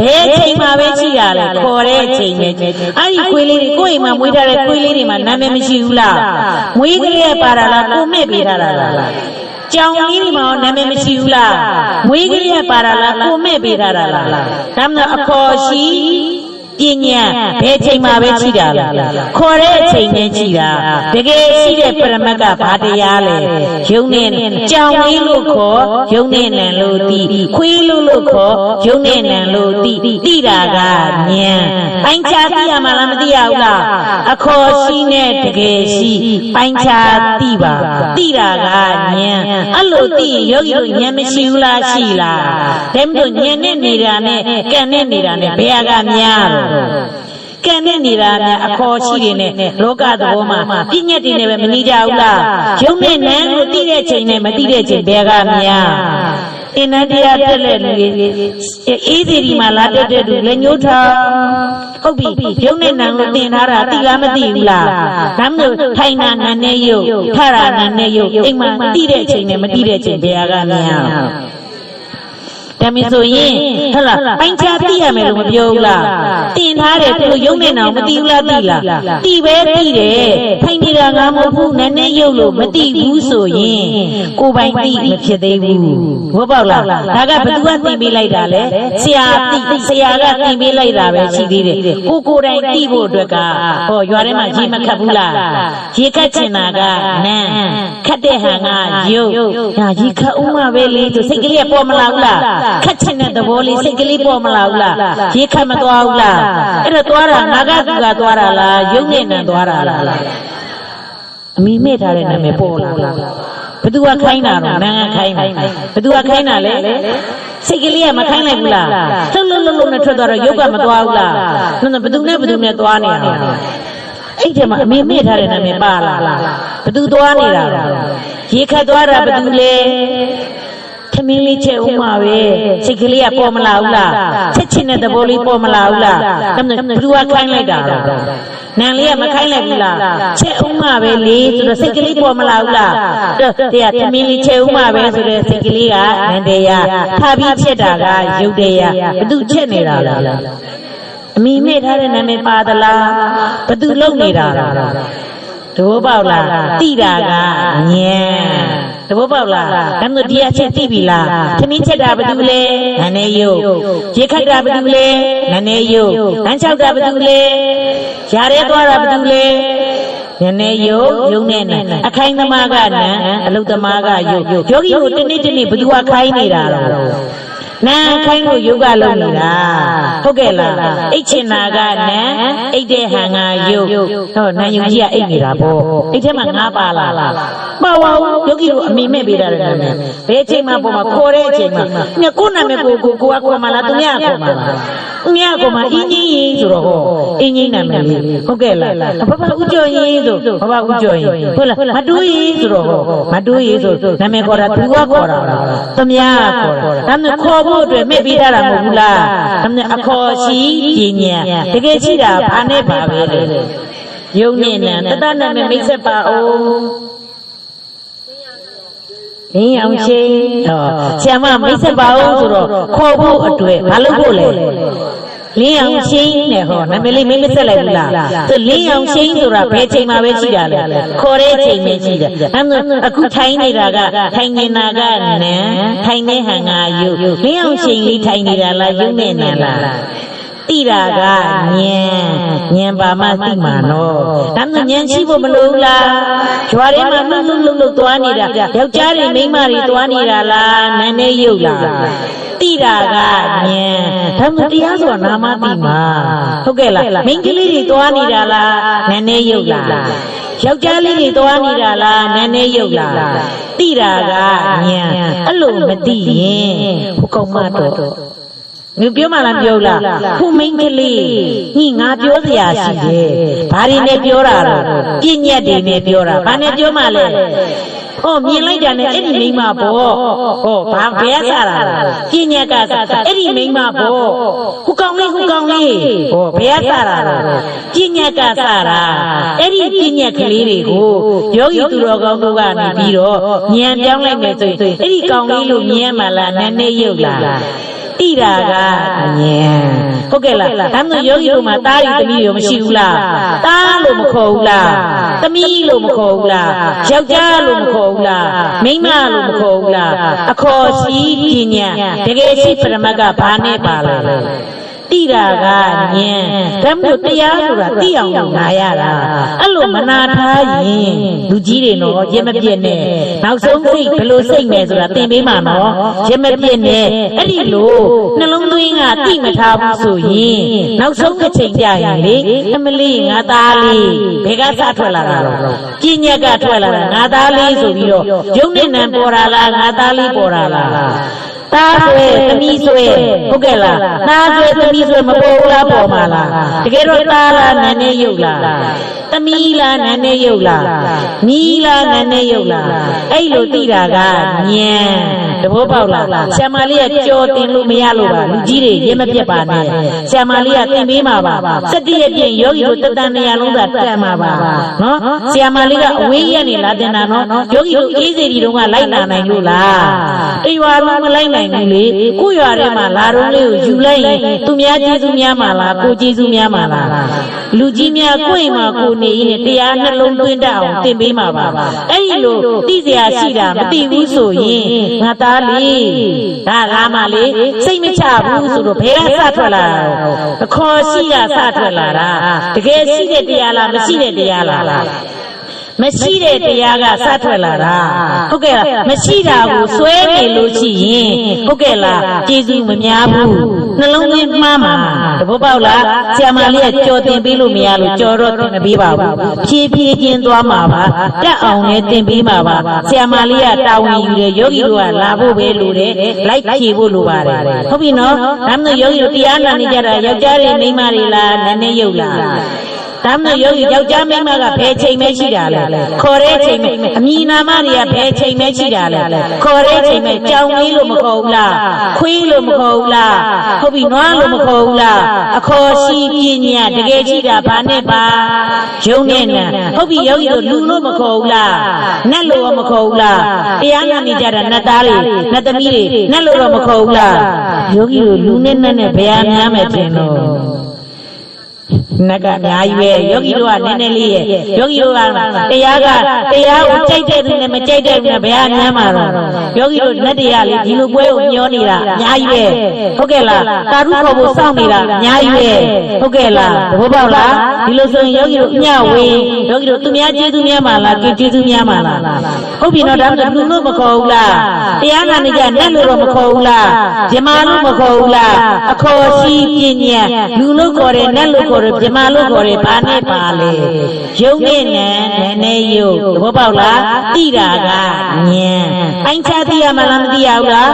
ဘယ်အချိန်မှာပဲရှိရလဲခေါ်တဲ့အချိန်ပဲအဲ့ဒီခွေးလေးတွေကိုယ့်အိမ်မှာမွေးထားတဲ့ခွေးလေးတွေမှာနာမည်မရှိဘူးလားမွေးကလေးပါတာလားကိုမဲ့ပေးထားတာလားကြောင်လေးတွေမှာနာမည်မရှိဘူးလားမွေးကလေးပါတာလားကိုမဲ့ပေးထားတာလားဒါမှမဟုတ်အခေါ်ရှိပညာဘယ်ချိန်မှာပဲရှိတာလဲခေါ်တဲ့အချိန်နဲ့ရှိတာတကယ်ရှိတဲ့ပရမတ်ကဘာတရားလဲယုံနဲ့ကြောင်လေးလို့ခေါ်ယုံနဲ့နံလို့သိခွေးလို့ခေါ်ယုံနဲ့နံလို့သိတာကဉာဏ်ပိုင်းခြားသိရမှာလားမသိရဘူးလားအခေါ်ရှိနဲ့တကယ်ရှိပိုင်းခြားသိပါသိတာကဉာဏ်အဲ့လိုသိရင်ယောဂီတို့ဉာဏ်မရှိဘူးလားရှိလားဒါမှမဟုတ်ဉာဏ်နဲ့နေတာနဲ့ကံနဲ့နေတာနဲ့ဘယ်ဟာကများလဲကံနဲ့နေတာများအခေါ်ရှိတွေနဲ့လောကသဘောမှာပြည့်ညက်တွေနဲ့ပဲမနေကြဘူးလားယုံနဲ့နံကိုသိတဲ့ချိန်နဲ့မသိတဲ့ချိန်ဘယ်ကများအင်းတရားတက်လက်လူအေးသေးဒီမှာလာတက်တဲ့လူလည်းညှိုးထားဟုတ်ပြီယုံနဲ့နံကိုသင်ထားတာသိလားမသိဘူးလားဒါမှမဟုတ်ထိုင်နာနံနဲ့ယုတ်ထရာနံနဲ့ယုတ်အိမ်မှာသိတဲ့ချိန်နဲ့မသိတဲ့ချိန်ဘယ်ကများဒါမင်းဆိုရင်ဟုတ်လားပိုင်းခြားသိရမယ်လို့မပြောဘူးလားတင်ထားတယ်သူရုံနဲ့တော့မသိဘူးလားသိလားသိပဲသိတယ်ထိုင်နေတာငါမဟုတ်ဘူးနည်းနည်းရုပ်လို့မသိဘူးဆိုရင်ကိုယ်ပိုင်သိမဖြစ်သေးဘူးဟုတ်ပေါ့လားဒါကဘယ်သူကသင်ပေးလိုက်တာလဲဆရာကသင်ပေးလိုက်တာပဲရှိသေးတယ်ကိုယ်တိုင်သိဖို့အတွက်ကဟောရွာထဲမှာရေမခတ်ဘူးလားရေခတ်ချင်တာကနန်းခတ်တဲ့ဟန်ကရုပ်ဒါရေခတ်ဦးမှာပဲလေသူစိတ်ကလေးကပေါ်မလာဘူးလားခတ်ချင်တဲ့သဘောလေးစိတ်ကလေးပေါ်မလာဘူးလားရေခတ်မသွားဘူးလားအဲ့တော့သွားတာငါကသူကသွားတာလားယုံနဲ့နံသွားတာလားအမိမဲ့ထားတဲ့နာမည်ပေါ်လာလားဘသူကခိုင်းတာတော့နန်းကခိုင်းတာဘသူကခိုင်းတာလဲစိတ်ကလေးကမခိုင်းလိုက်ဘူးလားလှုပ်နဲ့ထွက်သွားတော့ယုတ်ကမသွားဘူးလားဘသူနဲ့သွားနေတာအဲ့ဒီမှာအမေမဲ့ထားတဲ့နာမည်ပါလားဘသူသွားနေတာရေခတ်သွားတာဘသူလဲသမင်းလေးချက်ဦးမှာပဲစိတ်ကလေးကပေါ်မလာဘူးလားချက်ချင်းတဲ့သဘောလေးပေါ်မလာဘူးလားဒါမှမဟုတ်ဘသူကခိုင်းလိုက်တာနန်လေးကမခိုင်းလိုက်ဘူးလားချက်ဦးမှာပဲလေဆိုတော့စိတ်ကလေးပေါ်မလာဘူးလားတရားသမင်းလေးချက်ဦးမှာပဲဆိုတော့စိတ်ကလေးကနန္တရားဖာပြီးချက်တာကယုတ်တရားဘသူချက်နေတာလားအမိမဲ့ထားတဲ့နာမည်ပါသလားဘသူလုံနေတာလားတဘောပေါက်လားတိတာကဉာဏ်တဘောပေါက်လားဒါမှမဟုတ်တရားချက်သိပြီလားသမင်းချက်တာဘယ်သူလဲနန်းနေယုတ်ရေခတ်တာဘယ်သူလဲနန်းနေယုတ်လမ်းလျှောက်တာဘယ်သူလဲရာရဲသွားတာဘယ်သူလဲနန်းနေယုတ်ယုံနေနဲ့အခိုင်သမားကနန်းအလုသမားကယုတ်ယောဂီကိုတနေ့ဘယ်သူကခိုင်းနေတာတော့နာခိုင်းလို့ယုတ်ကလုံးနေတာဟုတ်ကဲ့လားအိတ်ချင်နာကနန်းအိတ်တဲ့ဟန်ကယုတ်ဟောနန်းယုတ်ကြီးကအိတ်နေတာပေါ့အိတ်ထဲမှာငါပါလားပါဝါယောဂီတို့အမိမဲ့ပေးတာလည်းနာမည်ဘယ်အချိန်မှပေါ်မှာခေါ်တဲ့အချိန်မှာညကိုနာမည်ကိုခေါ်မှလားသူများခေါ်မှလားသူများခေါ်မှအင်းကြီးရင်ဆိုတော့ဟောအင်းကြီးနာမည်လေးဟုတ်ကဲ့လားဘဘဦးကျော်ရင်ဆိုဘဘဦးကျော်ရင်ဟုတ်လားမတူးရင်ဆိုတော့ဟောမတူးရင်ဆိုနာမည်ခေါ်တာသူကခေါ်တာသူများခေါ်တာဒါမှခေါ်ဖို့အတွက်မဲ့ပေးထားတာမဟုတ်ဘူးလားဒါမှအခေါ်ရှိပညာတကယ်ရှိတာဘာနဲ့ပါပဲလေယုံနဲ့နံတသနာမည်မိတ်ဆက်ပါအောင်ရင်းအောင်ချင်းဆရာမမိတ်ဆက်ပါဦးဆိုတော့ခေါ်ဖို့အတွက်ဘာလုပ်ဖို့လဲ လင်းအောင်ရှင်းနဲ့ဟောနာမည်လေးမင်းမဆက်လိုက်ဘူးလားသူလင်းအောင်ရှင်းဆိုတာဘယ်ချိန်မှာပဲရှိတာလဲခေါ်တဲ့ချိန်ပဲရှိတယ်အခုထိုင်နေတာကထိုင်နေတာကနံထိုင်တဲ့ဟန်ကယုလင်းအောင်ရှင်းလေးထိုင်နေတာလားယုနဲ့နံလားတိရာကညံပါမသိမှာနော်ဒါမှညံရှိဖို့မလိုဘူးလားကျွားထဲမှာလှုပ်သွားနေတာယောက်ျားတွေမိန်းမတွေသွားနေတာလားနန်းနေရုပ်လားတိရာကညံဒါမှတရားဆိုတာနာမသိမှာဟုတ်ကဲ့လားမိန်းကလေးတွေသွားနေတာလားနန်းနေရုပ်လားယောက်ျားလေးတွေသွားနေတာလားနန်းနေရုပ်လားတိရာကညံအဲ့လိုမသိရင်ဟိုကောင်မတော့ငါပြောမှလားပြောလားခုမိန်းကလေးညီငါပြောစရာရှိတယ်ဘာတွေနဲ့ပြောတာတော့ပြည့်ညက်တွေနဲ့ပြောတာဘာနဲ့ပြောမှလဲဟောမြင်လိုက်တာနဲ့အဲ့ဒီမိန်းမပေါ့ဟောဘာဘဲစားတာပြည့်ညက်ကအဲ့ဒီမိန်းမပေါ့ဟိုကောင်လေးဟောဘဲစားတာပြည့်ညက်ကစားတာအဲ့ဒီပြည့်ညက်ကလေးတွေကိုယောဂီသူတော်ကောင်းတို့ကနေပြီးတော့ဉာဏ်ပြောင်းလိုက်မယ်ဆိုရင်အဲ့ဒီကောင်လေးလို့မြင်မှလားနည်းနည်းရုပ်လားတိရာကညံဟုတ်ကဲ့လားဒါမှမဟုတ်ယောဂီတို့မှာတားရီသမီးရောမရှိဘူးလားတားလို့မခေါ်ဘူးလားသမီးလို့မခေါ်ဘူးလားယောက်ျားလို့မခေါ်ဘူးလားမိန်းမလို့မခေါ်ဘူးလားအခေါ်ရှိပညာတကယ်ရှိပရမတ်ကဘာနဲ့ပါလဲတိရာကညံဒါမှမဟုတ်တရားဆိုတာသိအောင်လို့နာရတာအဲ့လိုမနာထားရင်လူကြီးတွေတော့ရက်မပြည့်နဲ့နောက်ဆုံးစိတ်ဘယ်လိုစိတ်နဲ့ဆိုတာသင်ပေးမှာနော်ရက်မပြည့်နဲ့အဲ့ဒီလိုနှလုံးသွင်းကသိမထားဘူးဆိုရင်နောက်ဆုံးတစ်ချိန်ကြရင်လေအမလေးငါသားလေးဘယ်ကစထွက်လာတာလဲပြည့်ညက်ကထွက်လာတာငါသားလေးဆိုပြီးတော့ယုံနဲ့နံပေါ်တာလားငါသားလေးပေါ်တာလားသားဆွဲသမီးဆွဲဟုတ်ကဲ့လားသားဆွဲသမီးဆွဲမပေါ်ဘူးလားပေါ်မှာလားတကယ်တော့သားလားနည်းနည်းရုပ်လားသမီးလားနည်းနည်းရုပ်လားနီးလားနည်းနည်းရုပ်လားအဲ့လိုသိတာကညံတဘောပေါက်လားဆရာမလေးကကြော်တင်လို့မရလို့ပါလူကြီးတွေရေမပြတ်ပါနဲ့ဆရာမလေးကသင်ပေးမှာပါ17ရက်ပြည့်ယောဂီတို့တတန်100လုံးသာတက်မှာပါနော်ဆရာမလေးကအဝေးရက်နေလာတင်တာနော်ယောဂီတို့အေးစေတီတုန်းကလိုက်လာနိုင်လို့လားတရွာလုံးမလိုက်နိုင်ဘူးလေကိုရွာထဲမှာလာတော့လေးကိုယူလိုက်ရင်သူများကျေးဇူးများမှာလားကိုကျေးဇူးများမှာလားလူကြီးများကိုယ့်အိမ်မှာကိုနေရင်တရားနှလုံးသွင်းတတ်အောင်သင်ပေးမှာပါအဲ့ဒီလိုသိစရာရှိတာမသိဘူးဆိုရင်ငါသားလေးဒါလာမှလေစိတ်မချဘူးဆိုတော့ဘယ်ကစထွက်လာတာအခေါ်ရှိကစထွက်လာတာတကယ်ရှိတဲ့တရားလားမရှိတဲ့တရားလားမရှိတဲ့တရားကစထွက်လာတာဟုတ်ကဲ့လားမရှိတာကိုစွဲနေလို့ရှိရင်ဟုတ်ကဲ့လားကျေးဇူးမများဘူးနှလုံးသွင်းမှားမှာတဘောပေါက်လားဆရာမလေးကကြော်တင်ပေးလို့မရလို့ကြော်တော့တင်မပေးပါဘူးဖြည်းဖြည်းချင်းသွားမှာပါတက်အောင်လည်းတင်ပေးမှာပါဆရာမလေးကတာဝန်ယူတယ်ယောဂီတို့ကလာဖို့ပဲလိုတယ်လိုက်ဖြည့်ဖို့လိုပါတယ်ဟုတ်ပြီနော်ဒါမှမဟုတ်ယောဂီတို့တရားနာနေကြတာယောက်ျားတွေမိန်းမတွေလားနည်းနည်းရုပ်လားဒါမှမဟုတ်ယောက်ျားမိန်းမကဘယ်ချိန်ပဲရှိတာလဲခေါ်တဲ့ချိန်ပဲအမိနာမတွေကဘယ်ချိန်ပဲရှိတာလဲခေါ်တဲ့ချိန်ပဲကြောင်လေးလို့မခေါ်ဘူးလားခွေးလို့မခေါ်ဘူးလားဟုတ်ပြီနွားလို့မခေါ်ဘူးလားအခေါ်ရှိပညာတကယ်ရှိတာဘာနဲ့ပါယုံနဲ့နံဟုတ်ပြီယောဂီတို့လူလို့မခေါ်ဘူးလားနတ်လို့မခေါ်ဘူးလားတရားနာနေကြတာနတ်သားတွေနတ်သမီးတွေနတ်လို့တော့မခေါ်ဘူးလားယောဂီတို့လူနဲ့နတ်နဲ့ဘယ်အများမဲ့ထင်လို့နတ်ကအများကြီးပဲယောဂီတို့ကနည်းနည်းလေးရဲ့ယောဂီတို့ကတရားကိုကြိုက်တဲ့သူနဲ့မကြိုက်တဲ့သူနဲ့ဘယ်အများမှာတော့ယောဂီတို့နတ်တရားလေးဒီလိုပွဲကိုမျောနေတာအများကြီးပဲဟုတ်ကဲ့လားတာရုခေါ်ဖို့စောင့်နေတာအများကြီးပဲဟုတ်ကဲ့လားသဘောပေါက်လားဒီလိုဆိုရင်ယောဂီတို့ညဝေးယောဂီတို့သူများကျေးဇူးများမှာလားသူကျေးဇူးများမှာလားဟုတ်ပြီနော်ဒါမှမဟုတ်လူလို့မခေါ်ဘူးလားတရားနာနေကြနတ်လို့တော့မခေါ်ဘူးလားဇမားလို့မခေါ်ဘူးလားအခေါ်ရှိပညာလူလို့ခေါ်တယ်နတ်လို့ခေါ်တယ်ဇမားလို့ခေါ်တယ်ဘာနဲ့ပါလဲယုံနဲ့နည်းနည်းယုံသဘောပေါက်လားတိတာကဉာဏ်အိုင်းချသိရမလားမသိရဘူးလား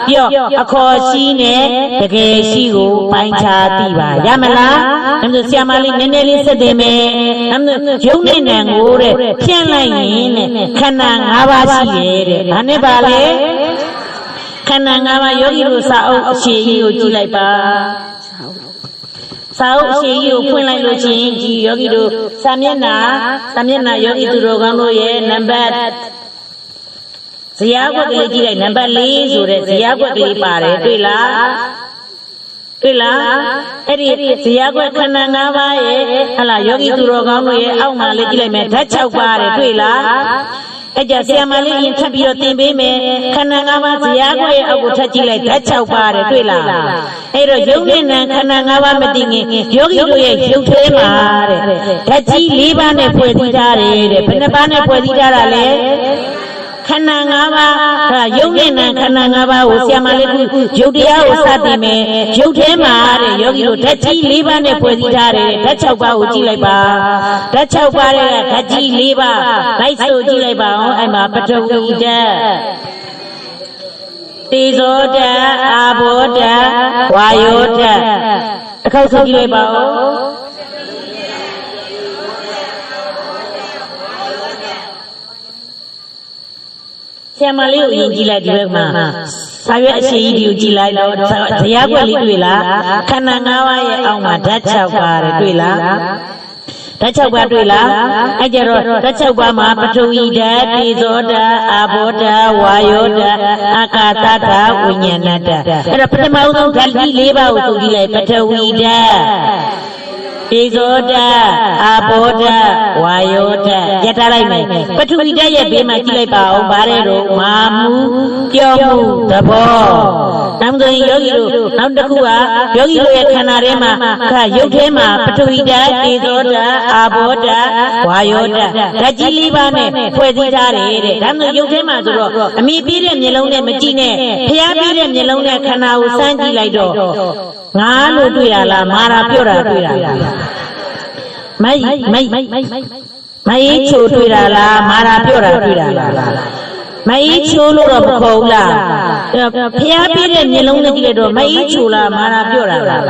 ပြောအခေါ်ရှိနဲ့တကယ်ရှိကိုပိုင်းခြားသိပါရမလားအဲ့ဒါဆရာမလေးနည်းနည်းလေးဆက်တယ်မယ်အဲ့ဒါယုံနဲ့နံကိုတဲ့ဖြန့်လိုက်ရင်တဲ့ခန္ဓာ၅ပါးရှိတယ်တဲ့ဘာနဲ့ပါလဲခန္ဓာ၅ပါးယောဂီတို့စာအုပ်အရှိကြီးကိုကြည့်လိုက်ပါစာအုပ်အရှိကြီးကိုဖွင့်လိုက်လို့ချင်းဒီယောဂီတို့စာမျက်နှာယောဂီသူတော်ကောင်းတို့ရဲ့နံပါတ်ဇရာကွက်ကလေးကြည့်လိုက်နံပါတ်4ဆိုတဲ့ဇရာကွက်ကလေးပါတယ်တွေ့လား တွေ့လားအဲ့ဒီဇေယျကွက်ခန္ဓာ၅ပါးရဲ့ဟလာယောဂီသူတော်ကောင်းတို့ရဲ့အောက်မှာလေးကြည့်လိုက်မယ်ဓာတ်6ပါးတယ်တွေ့လားအဲ့ကြဆရာမလေးရင်ထပ်ပြီးတော့သင်ပေးမယ်ခန္ဓာ၅ပါးဇေယျကွက်ရဲ့အောက်ကိုထပ်ကြည့်လိုက်ဓာတ်6ပါးတယ်တွေ့လားအဲ့တော့ယုတ်နဲ့နာခန္ဓာ၅ပါးမသိငင်ယောဂီတို့ရဲ့ရုပ်ထဲမှာတဲ့ဓာတ်ကြီး၄ပါးနဲ့ဖွဲ့စည်းထားတယ်တဲ့ဘယ်နှပါးနဲ့ဖွဲ့စည်းထားတာလဲခန္ဓာ၅ပါးယုတ်နဲ့နာခန္ဓာ၅ပါးကိုဆရာမလေးကယုတ်တရားကိုစတင်မယ်ယုတ်ထဲမှာတဲ့ယောဂီတို့ဓာတ်ကြီး၄ပါးနဲ့ဖွဲ့စည်းထားတယ်ဓာတ်6ပါးကိုကြည့်လိုက်ပါဓာတ်6ပါးတဲ့ဓာတ်ကြီး၄ပါးလိုက်ဆိုကြည့်လိုက်ပါအောင်အဲ့မှာပထဝီဓာတ်တေဇောဓာတ်အာဘောဓာတ်ဝါယောဓာတ်တစ်ခေါက်ဆိုကြည့်လိုက်ပါဦးဆရာမလေးကိုအရင်ကြည့်လိုက်ဒီဘက်မှာစာရွက်အရှိကြီးကိုကြည့်လိုက်တော့ဇေယျကွက်လေးတွေ့လားခန္ဓာ၅ပါးရဲ့အောက်မှာဓာတ်6ပါးတယ်တွေ့လားဓာတ်6ပါးတွေ့လားအဲ့ကြတော့ဓာတ်6ပါးမှာပထဝီဓာတ်တေဇောဓာတ်အာဘောဓာတ်ဝါယောဓာတ်အာကာသဓာတ်ဝိညာဏဓာတ်အဲ့တော့ပထမဆုံးဓာတ်ကြီး၄ပါးကိုသူကြည့်လိုက်ပထဝီဓာတ်တေဇောဓာတ်အာဘောဓာတ်ဝါယောဓာတ်ရထားလိုက်မယ်ပထဝီဓာတ်ရဲ့ဘေးမှာကြည့်လိုက်ပါအောင်ဗါတဲ့တော့မာမှုပြောမှုသဘောနောက်ဆိုရင်ယောဂီတို့နောက်တစ်ခုကယောဂီတို့ရဲ့ခန္ဓာထဲမှာရုပ်ထဲမှာပထဝီဓာတ်တေဇောဓာတ်အာဘောဓာတ်ဝါယောဓာတ်ဓာတ်ကြီး၄ပါးနဲ့ဖွဲ့စည်းထားတယ်တဲ့ဒါဆိုရုပ်ထဲမှာဆိုတော့အမိပြည့်တဲ့မျက်လုံးနဲ့မကြည့်နဲ့ဖျားပြည့်တဲ့မျက်လုံးနဲ့ခန္ဓာကိုစမ်းကြည့်လိုက်တော့ငါလို့တွေ့ရလားမာရာပြော့တာတွေ့ရလားမိုက်ချိုတွေ့တာလားမာရာပြော့တာတွေ့တာလားမအေးချိုလို့တော့မခေါ်ဘူးလားဖျားပြည့်တဲ့မျက်လုံးနဲ့ကြည့်လိုက်တော့မအေးချိုလားမာရာပြော့တာလား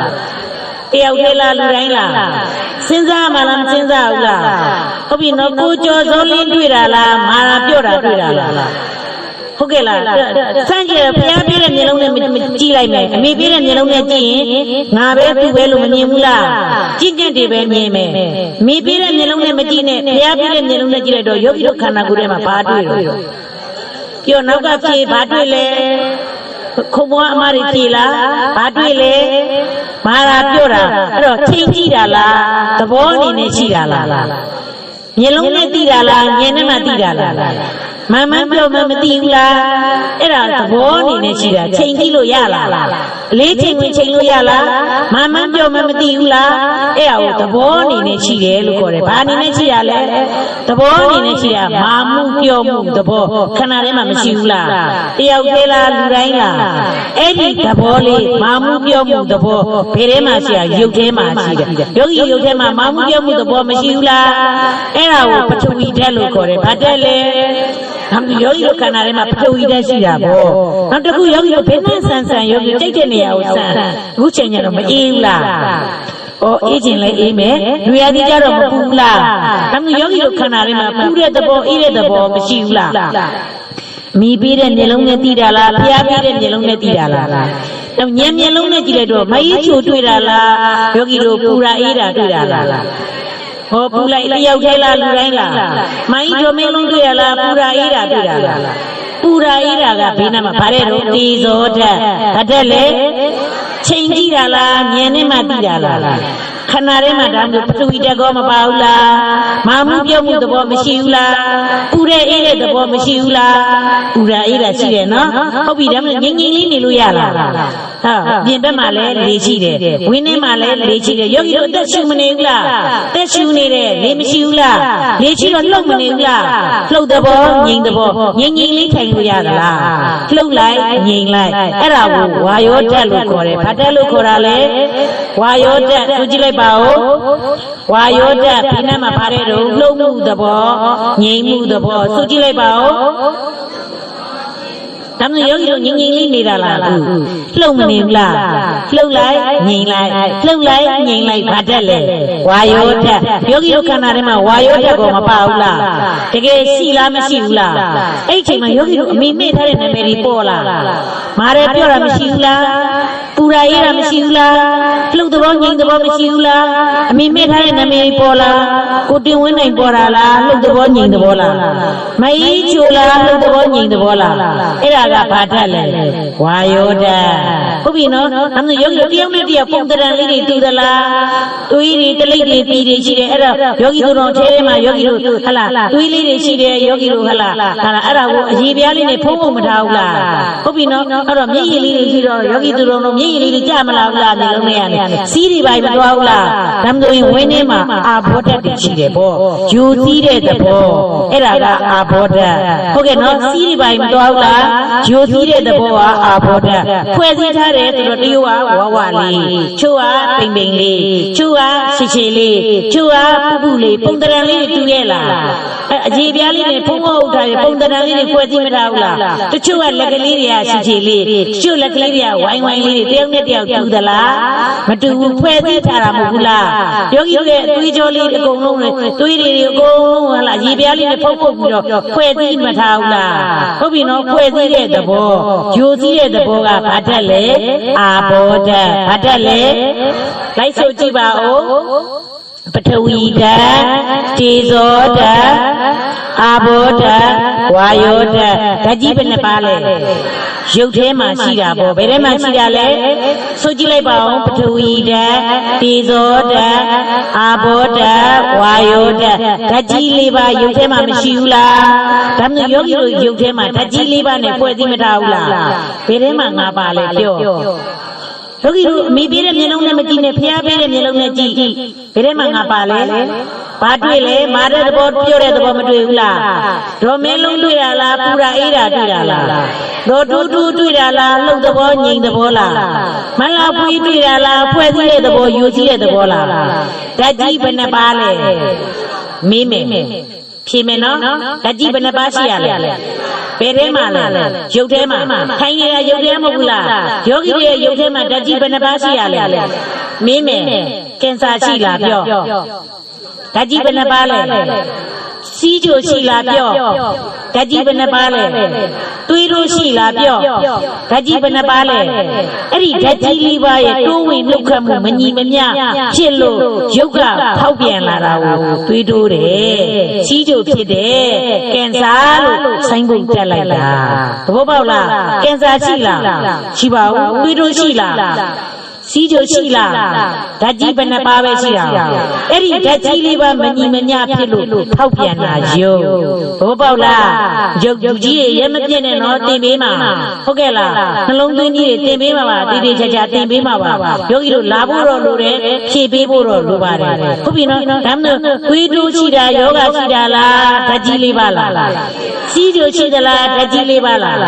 တယောက်တည်းလားလူတိုင်းလားစဉ်းစားမှလားမစဉ်းစားဘူးလားဟုတ်ပြီနော်ကိုကျော်စောလင်းတွေ့တာလားမာရာပြော့တာတွေ့တာလားဟုတ်ကဲ့လားစမ်းကြည့်ဖျားပြည့်တဲ့မျက်လုံးနဲ့ကြည့်လိုက်မယ်အမေပြည့်တဲ့မျက်လုံးနဲ့ကြည့်ရင်ငါပဲသူပဲလို့မမြင်ဘူးလားကြည့်ကြက်တွေပဲမြင်မယ်မိပြည့်တဲ့မျက်လုံးနဲ့မကြည့်နဲ့ဖျားပြည့်တဲ့မျက်လုံးနဲ့ကြည့်လိုက်တော့ယောဂီတို့ခန္ဓာကိုယ်ထဲမှာဘာတွေ့လဲပြောနောက်ကဖြေဘာတွေ့လဲခုံဘွားအမတွေဖြေလားဘာတွေ့လဲမာရာပြော့တာအဲ့တော့ချိန်ကြည့်တာလားသဘောအနေနဲ့ရှိတာလားမျက်လုံးနဲ့သိတာလားဉာဏ်နဲ့မှသိတာလားမမပြောမသိဘူးလားအဲ့ဒါသဘောအနေနဲ့ရှိတာချိန်ကြည့်လို့ရလားအလေးချိန်ဝင်ချိန်လို့ရလားမမပြောမသိဘူးလားအဲ့ဒါကိုသဘောအနေနဲ့ရှိတယ်လို့ခေါ်တယ်ဘာအနေနဲ့ရှိရလဲသဘောအနေနဲ့ရှိတာမာမှုပြောမှုသဘောခန္ဓာထဲမှာမရှိဘူးလားတယောက်သေးလားလူတိုင်းလားအဲ့ဒီသဘောလေးမာမှုပြောမှုသဘောဘယ်ထဲမှာရှိရရုပ်ထဲမှာရှိတယ်ယောဂီရုပ်ထဲမှာမာမှုပြောမှုသဘောမရှိဘူးလားအဲ့ဒါကိုပထဝီဓာတ်လို့ခေါ်တယ်ဘာဓာတ်လဲယောဂီတို့ခန္ဓာထဲမှာပထဝီဓာတ်ရှိတာပေါ့နောက်တစ်ခုယောဂီတို့ဘယ်နဲ့ဆန်ယောဂီကြိတ်တဲ့နေရာကိုဆန်အခုချိန်ကျတော့မအေးဘူးလားအေးခြင်းလည်းအေးမယ်လူရည်ကြတော့မပူဘူးလားဒါမျိုးယောဂီတို့ခန္ဓာထဲမှာပူတဲ့သဘောအေးတဲ့သဘောမရှိဘူးလားမိပေးတဲ့မျက်လုံးနဲ့သိတာလားဖျားပေးတဲ့မျက်လုံးနဲ့သိတာလားတော့ညံမျက်လုံးနဲ့ကြည့်လိုက်တော့မအေးချိုတွေ့တာလားယောဂီတို့ပူတာအေးတာတွေ့တာလားဟောပူလိုက်တယောက်တည်းလားလူတိုင်းလားမိုင်းတို့မင်းလုံးတွေ့ရလားပူရာအေးတာတွေ့တာလားပူရာအေးတာကဘေးနားမှာဗါတဲ့တော့တေဇောဓာတ်ဗါတဲ့လေချိန်ကြည့်တာလားဉာဏ်နဲ့မှသိတာလားခန္ဓာထဲမှာဒါမျိုးပထဝီဓာတ်ကောမပါဘူးလားမာမှုပြုတ်မှုသဘောမရှိဘူးလားပူတဲ့အေးတဲ့သဘောမရှိဘူးလားပူရာအေးတာရှိတယ်နော်ဟုတ်ပြီဒါမျိုးငြိမ်ငြိမ်လေးနေလို့ရလားဟာပြင်ဘက်မှာလည်းလေရှိတယ်ဝင်းထဲမှာလည်းလေရှိတယ်ယောဂီတို့အသက်ရှူမနေဘူးလားသက်ရှူနေတယ်လေမရှိဘူးလားလေရှိတော့လှုပ်မနေဘူးလားလှုပ်သဘောငြိမ်သဘောငြိမ်ငြိမ်လေးထိုင်လို့ရသလားလှုပ်လိုက်ငြိမ်လိုက်အဲ့ဒါကိုဝါယောဓာတ်လို့ခေါ်တယ်ဘာဓာတ်လို့ခေါ်တာလဲဝါယောဓာတ်သူကြည့်လိုက်ပါဦးဝါယောဓာတ်ဖိနာမှာဗါတဲ့တော့လှုပ်မှုသဘောငြိမ်မှုသဘောသူကြည့်လိုက်ပါဦးဒါမျိုးယောဂီတို့ငြိမ်ငြိမ်လေးနေတာလားလှုပ်မနေဘူးလားလှုပ်လိုက်ငြိမ်လိုက်လှုပ်လိုက်ငြိမ်လိုက်ဘာဓာတ်လဲဝါယောဓာတ်ယောဂီတို့ခန္ဓာထဲမှာဝါယောဓာတ်ကိုမပါဘူးလားတကယ်ရှိလားမရှိဘူးလားအဲ့ဒီချိန်မှာယောဂီတို့အမိမေ့ထားတဲ့နာမည်တွေပေါ်လာမာရဲပြောတာမရှိဘူးလားပူရာအေးတာမရှိဘူးလားလှုပ်သဘောငြိမ်သဘောမရှိဘူးလားအမိမေ့ထားတဲ့နာမည်ပေါ်လာကိုတင်ဝင်းနိုင်ပေါ်လာလားလှုပ်သဘောငြိမ်သဘောလားမအေးချိုလားလှုပ်သဘောငြိမ်သဘောလားအဲ့ဒါကဘာဓာတ်လဲဝါယောဓာတ် ဟုတ်ပြီနော်ဒါမှယောဂီတို့တယောက်နဲ့တယောက်ပုံတရံလေးတွေတူသလားတွေးတွေတလိပ်တွေပြီးတွေရှိတယ်အဲ့တော့ယောဂီတို့ထဲထဲမှာယောဂီတို့ဟလာတွေးလေးတွေရှိတယ်ယောဂီတို့ဟလာအဲ့ဒါကိုအရေးပြားလေးနဲ့ဖုံးဖို့မထားဘူးလားဟုတ်ပြီနော်အဲ့တော့မျက်ရည်လေးတွေရှိတော့ယောဂီတို့တို့မျက်ရည်လေးတွေကြမလားဘူးလားမျိုးလုံးနဲ့ရတယ်စီးတွေပါမသွားဘူးလားဒါမှမဟုတ်ရင်ဝင်းထဲမှာအာဘောဓာတ်တွေရှိတယ်ပေါ့ယူသီးတဲ့သဘောအဲ့ဒါကအာဘောဓာတ်ဟုတ်ကဲ့နော်စီးတွေပါမသွားဘူးလားယူသီးတဲ့သဘောကအာဘောဓာတ်ဖွဲ့စည်းထားတယ်ဆိုတော့တရုပ်ကဝဝလေးချို့ကပိန်ပိန်လေးချို့ကချီချီလေးချို့ကပူပူလေးပုံတရံလေးတူရဲ့လားအကြီးပြားလေးနဲ့ဖုံးဖို့ထားရပုံတရံလေးတွေဖွဲ့စည်းမထားဘူးလားတချို့ကလက်ကလေးတွေကချီချီလေးတချို့လက်ကလေးတွေကဝိုင်းဝိုင်းလေးတွေတယောက်နဲ့တယောက်တူသလားမတူဘူးဖွဲ့စည်းထားတာမဟုတ်ဘူးလားယောဂီတို့ရဲ့အသွေးကြောလေးအကုန်လုံးသွေးတွေအကုန်လုံးဟာလားရေပြားလေးနဲ့ဖုံးပြီးတော့ဖွဲ့စည်းမထားဘူးလားဟုတ်ပြီနော်ဖွဲ့စည်းတဲ့သဘောယူစည်းတဲ့သဘောကဘာတတ်လဲအာဘောဓာတ်ဘာတတ်လဲလိုက်ဆိုကြည့်ပါဦးပထဝီဓာတ်တေဇောဓာတ်အာဘောဓာတ်ဝါယောဓာတ်ဓာတ်ကြီးဘယ်နှပါလဲရုပ်ထဲမှာရှိတာပေါ့ဘယ်ထဲမှာရှိတာလဲဆိုကြည့်လိုက်ပါဦးပထဝီဓာတ်တေဇောဓာတ်အာဘောဓာတ်ဝါယောဓာတ်ဓာတ်ကြီး၄ပါးရုပ်ထဲမှာမရှိဘူးလားဒါမျိုးယောဂီတို့ရုပ်ထဲမှာဓာတ်ကြီး၄ပါးနဲ့ဖွဲ့စည်းမထားဘူးလားဘယ်ထဲမှာ၅ပါးလဲပြောယောဂီတို့အမိပေးတဲ့မျက်လုံးနဲ့မကြည့်နဲ့ဖျားပေးတဲ့မျက်လုံးနဲ့ကြည့်ဘယ်ထဲမှာငါပါလဲဘာတွေ့လဲမာတဲ့သဘောပြောတဲ့သဘောမတွေ့ဘူးလားဒေါ်မဲလုံးတွေ့တာလားပူတာအေးတာတွေ့တာလားဒေါ်တူတူတွေ့တာလားလှုပ်သဘောငြိမ်သဘောလားမလာပွေးတွေ့တာလားဖွဲ့စည်းတဲ့သဘောယူစည်းတဲ့သဘောလားဓာတ်ကြီးဘယ်နှပါလဲမေးမယ်ဖြေမယ်နော်ဓာတ်ကြီးဘယ်နှပါရှိရလဲဘယ်ထဲမှာလဲရုပ်ထဲမှာထိုင်နေတာရုပ်ထဲမဟုတ်ဘူးလားယောဂီရဲ့ရုပ်ထဲမှာဓာတ်ကြီးဘယ်နှပါရှိရလဲမင်းမယ်ကင်ဆာရှိလားပြောဓာတ်ကြီးဘယ်နှပါလဲစီးကြိုရှိလားပြောဓာတ်ကြီးဘယ်နှပါလဲတွေးလို့ရှိလားပြောဓာတ်ကြီးဘယ်နှပါလဲအဲ့ဒီဓာတ်ကြီးလေးပါရဲ့တိုးဝင်နှုတ်ခတ်မှုမညီမမျှဖြစ်လို့ရုပ်ကဖောက်ပြန်လာတာကိုတွေးတိုးတယ်စီးကြိုဖြစ်တယ်ကင်ဆာလို့ဆိုင်းကုန်တက်လိုက်တာသဘောပေါက်လားကင်ဆာရှိလားရှိပါဘူးတွေးတိုးရှိလားစီးကြိုရှိလားဓာတ်ကြီးဘယ်နှပါပဲရှိတာအဲ့ဒီဓာတ်ကြီးလေးပါမညီမမျှဖြစ်လို့ဖောက်ပြန်တာရုပ်ဘောပေါက်လားရုပ်ကြီးရဲ့ရဲမပြည့်နဲ့တော့တင်ပေးမှာဟုတ်ကဲ့လားနှလုံးသွင်းကြီးတွေတင်ပေးမှာပါတေးသေးချာချာတင်ပေးမှာပါယောဂီတို့လာဖို့တော့လိုတယ်ဖြည့်ပေးဖို့တော့လိုပါတယ်ဟုတ်ပြီနော်ဒါမှမဟုတ်သွေးတိုးရှိတာယောဂရှိတာလားဓာတ်ကြီးလေးပါလားစီးကြိုရှိသလားဓာတ်ကြီးလေးပါလား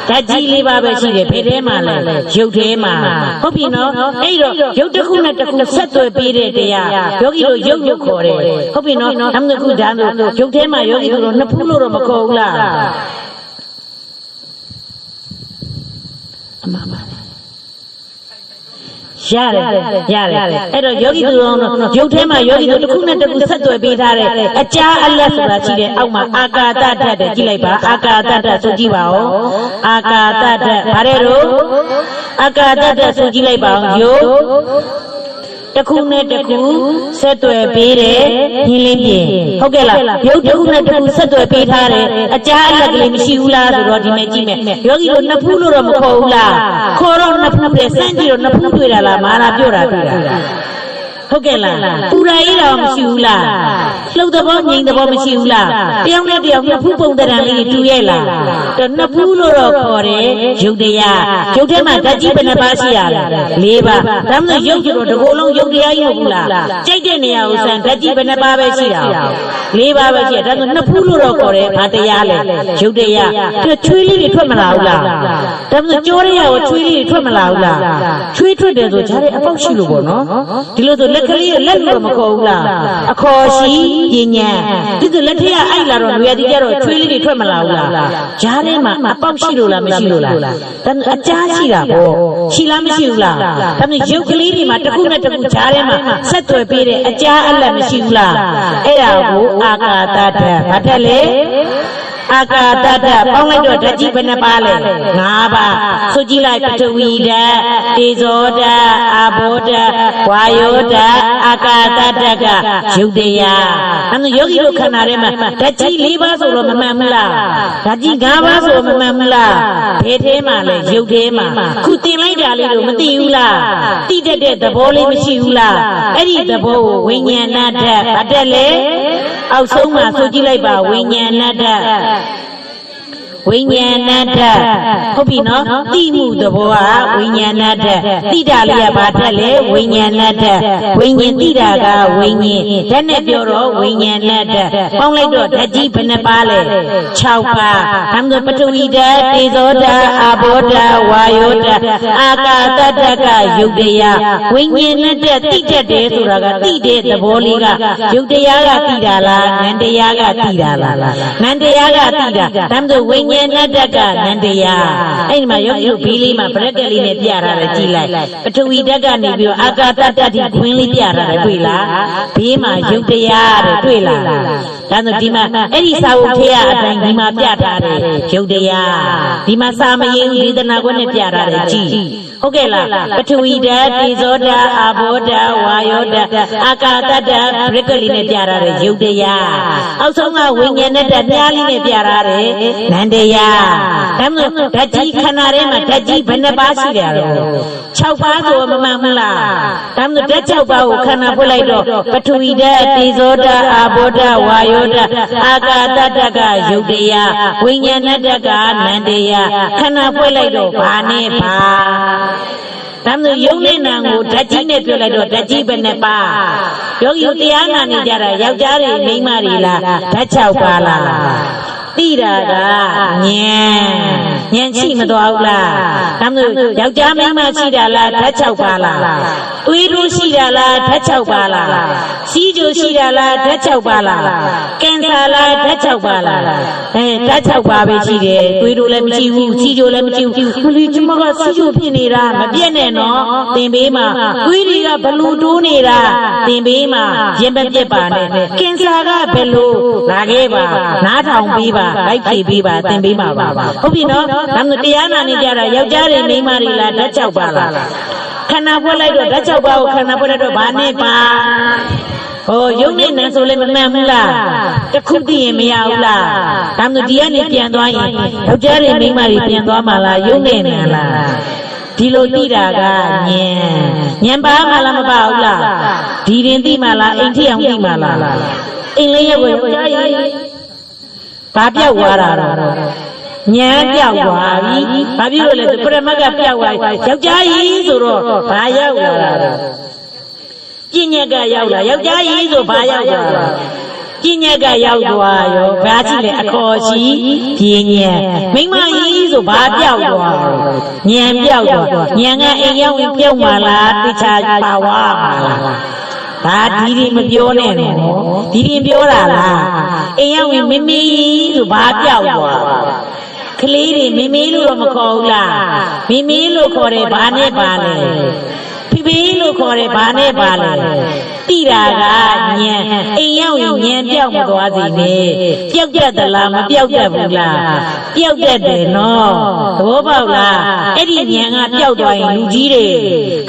ဓာတ်ကြီးလေးပါပဲရှိတယ်ဘယ်ထဲမှာလဲရုပ်ထဲမှာဟုတ်ပြီနော်အဲ့တော့ရုပ်တစ်ခုနဲ့တစ်ခုဆက်သွယ်ပေးတဲ့တရားယောဂီတို့ရုပ်ခေါ်တယ်ဟုတ်ပြီနော်ဒါမှမဟုတ်ဒါဆိုရုပ်ထဲမှာယောဂီတို့နှစ်ဖူးလို့တော့မခေါ်ဘူးလားအမှန်ပါရတယ်အဲ့တော့ယောဂီတို့ရုပ်ထဲမှာယောဂီတို့တစ်ခုနဲ့တစ်ခုဆက်သွယ်ပေးထားတဲ့အကြားအလက်ဆိုတာရှိတယ်အောက်မှာအာကာသဓာတ်တဲ့ကြည့်လိုက်ပါအာကာသဓာတ်ဆိုကြည့်ပါဦးအာကာသဓာတ်ဗါတဲ့တို့အာကာသဓာတ်ဆိုကြည့်လိုက်ပါဦးယုတ်တစ်ခုနဲ့တစ်ခုဆက်သွယ်ပေးတယ်ရင်းလင်းပြင်ဟုတ်ကဲ့လားရုပ်တစ်ခုနဲ့တစ်ခုဆက်သွယ်ပေးထားတယ်အကြားအလက်ကလေးမရှိဘူးလားဆိုတော့ဒီမဲ့ကြည့်မယ်ယောဂီတို့နှစ်ဖူးလို့တော့မခေါ်ဘူးလားခေါ်တော့နှစ်ဖူးပဲစမ်းကြည့်တော့နှစ်ဖူးတွေ့တာလားမာနာပြောတာတွေ့တာဟုတ်ကဲ့လားပူရာကြီးတော့မရှိဘူးလားလှုပ်သဘောငြိမ်သဘောမရှိဘူးလားတယောက်နဲ့တယောက်နှစ်ဖူးပုံတရံလေးတူရဲ့လားတော့နှစ်ဖူးလို့တော့ခေါ်တယ်ရုပ်တရားရုပ်ထဲမှာဓာတ်ကြီးဘယ်နှပါရှိရလဲ၄ပါးဒါမှမဟုတ်ရုပ်ကျတော့ဒီကိုယ်လုံးရုပ်တရားကြီးမဟုတ်လားကြိုက်တဲ့နေရာကိုစမ်းဓာတ်ကြီးဘယ်နှပါပဲရှိတာ၄ပါးပဲရှိတယ်ဒါဆိုနှစ်ဖူးလို့တော့ခေါ်တယ်ဘာတရားလဲရုပ်တရားသူချွေးလေးတွေထွက်မလာဘူးလားဒါမှမဟုတ်ကြောရရကိုချွေးလေးတွေထွက်မလာဘူးလားချွေးထွက်တယ်ဆိုဈာတဲ့အပေါက်ရှိလို့ပေါ့နော်ဒီလိုဆိုလက်ကလေးလက်လို့မခေါ်ဘူးလားအခေါ်ရှိပညာဒီလိုလက်ထက်အိုက်လာတော့လူရည်ကြတော့ချွေးလေးတွေထွက်မလာဘူးလားဂျားထဲမှာအပေါက်ရှိလို့လားမရှိလို့လားဒါအကြားရှိတာပေါ့ရှိလားမရှိဘူးလားဒါမျိုးရုပ်ကလေးတွေမှာတစ်ခုနဲ့တစ်ခုဂျားထဲမှာဆက်သွယ်ပေးတဲ့အကြားအလက်မရှိဘူးလားအဲ့ဒါကိုအာကာသဓာတ်ဘာဓာတ်လဲ အာကာတတပေါင်းလိုက်တော့ဓာတ်ကြီးဘယ်နှပါလဲ5ပါးဆိုကြည့်လိုက်ပထဝီဓာတ်တေဇောဓာတ်အာဘောဓာတ်ဝါယောဓာတ်အာကာတတကယုတ်တရားအဲ့ဒါယောဂီတို့ခန္ဓာထဲမှာဓာတ်ကြီး4ပါးဆိုတော့မမှန်ဘူးလားဓာတ်ကြီး5ပါးဆိုမမှန်ဘူးလားဘယ်ထဲမှာလဲယုတ်ထဲမှာခုတင်လိုက်တာလေးတို့မသိဘူးလားသိတတ်တဲ့သဘောလေးမရှိဘူးလားအဲ့ဒီသဘောကိုဝိညာဏဓာတ်ဗတ်တယ်လေအောက်ဆုံးမှာဆိုကြည့်လိုက်ပါဝိညာဏဓာတ်ဝိညာဏဓာတ်ဟုတ်ပြီနော်သိမှုသဘောကဝိညာဏဓာတ်သိတာလေးကဘာဓာတ်လဲဝိညာဏဓာတ်ဝိညာဉ်သိတာကဝိညာဉ်ဓာတ်နဲ့ပြောတော့ဝိညာဏဓာတ်ပေါင်းလိုက်တော့ဓာတ်ကြီးဘယ်နှပါလဲ6ပါးဒါမှမဟုတ်ပထဝီဓာတ်တေဇောဓာတ်အာဘောဓာတ်ဝါယောဓာတ်အာကာတတကယုတ်တရားဝိညာဉ်နဲ့သိတတ်တယ်ဆိုတာကသိတဲ့သဘောလေးကယုတ်တရားကသိတာလားဉာဏ်တရားကသိတာလားဉာဏ်တရားကသိတာဒါမှမဟုတ်ဝိညာဉ်နတ္တကနန္တရားအဲ့ဒီမှာယောဂီတို့ဘီလေးမှာဗရက်ကလေးနဲ့ပြထားတယ်ကြည့်လိုက်ပထဝီဓာတ်ကနေပြီးတော့အာကာတတ္တိခွင်းလေးပြထားတယ်တွေ့လားဘေးမှာယုတ်တရားတဲ့တွေ့လားဒါဆိုဒီမှာအဲ့ဒီစာအုပ်ထဲအတိုင်းဒီမှာပြထားတယ်ယုတ်တရားဒီမှာစာမရင်းဝေဒနာခွင့်နဲ့ပြထားတယ်ကြည့်ဟုတ်ကဲ့လားပထဝီဓာတ်တေဇောဓာတ်အာဘောဓာတ်ဝါယောဓာတ်အာကာတတ္တဗရက်ကလေးနဲ့ပြထားတယ်ယုတ်တရားအောက်ဆုံးကဝိညာဉ်နဲ့မြားလေးနဲ့ပြထားတယ်နန္တရားဒါမှမဟုတ်ဓာတ်ကြီးခန္ဓာထဲမှာဓာတ်ကြီးဘယ်နှပါးရှိတယ်လဲ6ပါးဆိုမမှန်ဘူးလားဒါမှမဟုတ်ဓာတ်6ပါးကိုခန္ဓာဖွင့်လိုက်တော့ပထဝီဓာတ်တေဇောဓာတ်အာဘောဓာတ်ဝါယောဓာတ်အာကာတတ္တကယုတ်တရားဝိညာဉ်နဲ့ကနန္တရားခန္ဓာဖွင့်လိုက်တော့ဘာနဲ့ဘာဒါမှမဟုတ်ယုံနဲ့နာကိုဓာတ်ကြီးနဲ့ပြောလိုက်တော့ဓာတ်ကြီးဘယ်နှပါယောဂီတို့တရားနာနေကြတာယောက်ျားတွေမိန်းမတွေလားဓာတ်6ပါးလားသိတာကဉာဏ်ရှိမသွားဘူးလားဒါမှမဟုတ်ယောက်ျားမိန်းမရှိတာလားဓာတ်6ပါးလားသွေးတို့ရှိတာလားဓာတ်6ပါးလားစီးကြိုရှိတာလားဓာတ်6ပါးလားကင်ဆာလားဓာတ်6ပါးလားဓာတ်6ပါးပဲရှိတယ်သွေးတို့လည်းမရှိဘူးစီးကြိုလည်းမရှိဘူးဘလူကျမကစီးကြိုဖြစ်နေတာမပြည့်နဲ့နော်သင်ပေးမှာသွေးတွေကဘလူတိုးနေတာသင်ပေးမှာရင်မပြည့်ပါနဲ့ကင်ဆာကဘယ်လိုလာခဲ့ပါနားထောင်ပေးပါလိုက်ဖြေပေးပါသင်ပေးမှာပါဟုတ်ပြီနော်ဒါမှမဟုတ်တရားနာနေကြတာယောက်ျားတွေမိန်းမတွေလားဓာတ်6ပါးလားခန္ဓာဖွက်လိုက်တော့ဓာတ်6ပါးကိုခန္ဓာဖွက်လိုက်တော့ဘာနဲ့ပါဟိုယုံနေနံဆိုလည်းမမှန်ဘူးလားတခုသိရင်မရဘူးလားဒါမှမဟုတ်ဒီကနေပြန်သွားရင်ယောက်ျားတွေမိန်းမတွေပြန်သွားမှာလားယုံနေနံလားဒီလိုသိတာကဉာဏ်ပါမှလားမပါဘူးလားဒီရင်သိမှလားအိမ်ထီအောင်သိမှလားအိမ်လေးရဲ့ကိုယောက်ျားကြီးဘာပြောက်သွားတာတော့ဉာဏ်ပြောက်သွားပြီဘာဖြစ်လို့လဲပရမတ်ကပြောက်သွားယောက်ျားကြီးဆိုတော့ဘာရောက်လာတာပြဉ္ညက်ကရောက်လာယောက်ျားကြီးဆိုဘာရောက်သွားပြဉ္ညက်ကရောက်သွားရောဘာကြည့်လဲအခေါ်ရှိပြဉ္ညက်မိမကြီးဆိုဘာပြောက်သွားဉာဏ်ပြောက်သွားဉာဏ်ကအိမ်ရောက်ရင်ပြုတ်မှာလားတခြားပါဝါမှာလားဒါဒီဒီမပြောနဲ့နော်ဒီဒီပြောတာလားအိမ်ရောက်ရင်မမေဆိုဘာပြောက်သွားကလေးတွေမမေလို့တော့မခေါ်ဘူးလားမမေလို့ခေါ်တယ်ဘာနဲ့ပါလဲဖိဖိလို့ခေါ်တယ်ဘာနဲ့ပါလဲတိတာကဉာဏ်အိမ်ရောက်ရင်ဉာဏ်ပြောက်မသွားစေနဲ့ပြောက်တတ်သလားမပြောက်တတ်ဘူးလားပြောက်တတ်တယ်နော်သဘောပေါက်လားအဲ့ဒီဉာဏ်ကပြောက်သွားရင်လူကြီးတွေ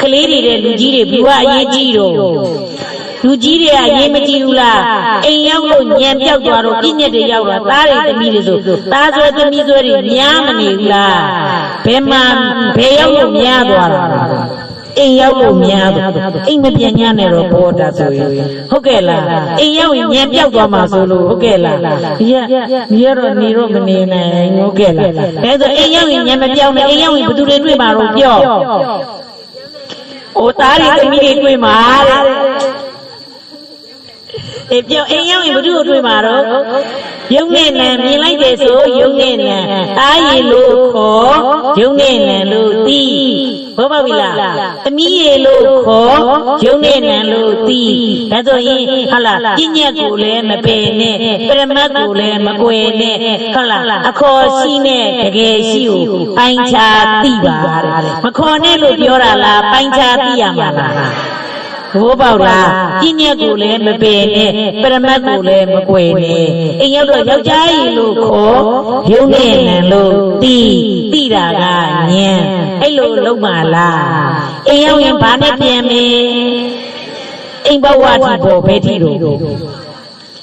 ကလေးတွေတဲ့လူကြီးတွေဘုရားအရေးကြီးတော့လူကြီးတွေကရေးမကြည့်ဘူးလားအိမ်ရောက်လို့ညံပြောက်သွားတော့ပြည့်ညက်တွေရောက်တာသားတွေသမီးတွေဆိုသားဆွဲသမီးဆွဲတွေများမနေဘူးလားဘယ်မှာဘယ်ရောက်လို့များသွားတာအိမ်ရောက်လို့များသွားအိမ်မပြန်ညနဲ့တော့ဘောတာဆိုရင်ဟုတ်ကဲ့လားအိမ်ရောက်ရင်ညံပြောက်သွားမှာဆိုလို့ဟုတ်ကဲ့လားဒီကတော့နေတော့မနေနိုင်ဟုတ်ကဲ့လားဒါဆိုအိမ်ရောက်ရင်ညံမပြောက်နဲ့အိမ်ရောက်ရင်ဘယ်သူတွေတွေ့မှာတော့ပြောအိုသားတွေသမီးတွေတွေ့မှာတဲ့ပြောအိမ်ရောက်ရင်ဘုသူ့ကိုတွေ့မှာတော့ယုံနဲ့နံမြင်လိုက်တယ်ဆိုယုံနဲ့နံအားရည်လို့ခေါ်ယုံနဲ့နံလို့သိဘောပေါက်ပြီလားသမီးရည်လို့ခေါ်ယုံနဲ့နံလို့သိဒါဆိုရင်ဟုတ်လားပြည့်ညက်ကိုလည်းမပယ်နဲ့ပရမတ်ကိုလည်းမကွယ်နဲ့ဟုတ်လားအခေါ်ရှိနဲ့တကယ်ရှိကိုပိုင်းခြားသိပါတဲ့မခေါ်နဲ့လို့ပြောတာလားပိုင်းခြားသိရမှာလား ဘောပေါက်လားပြည့်ညက်ကိုလည်းမပယ်နဲ့ပရမတ်ကိုလည်းမကွယ်နဲ့အိမ်ရောက်တော့ယောက်ျားကြီးလို့ခေါ်ရုံနဲ့နံလို့တိတာကညံအဲ့လိုလုံးပါလားအိမ်ရောက်ရင်ဘာနဲ့ပြန်မေအိမ်ဘဝတိပေါ်ဘယ်ထိတော့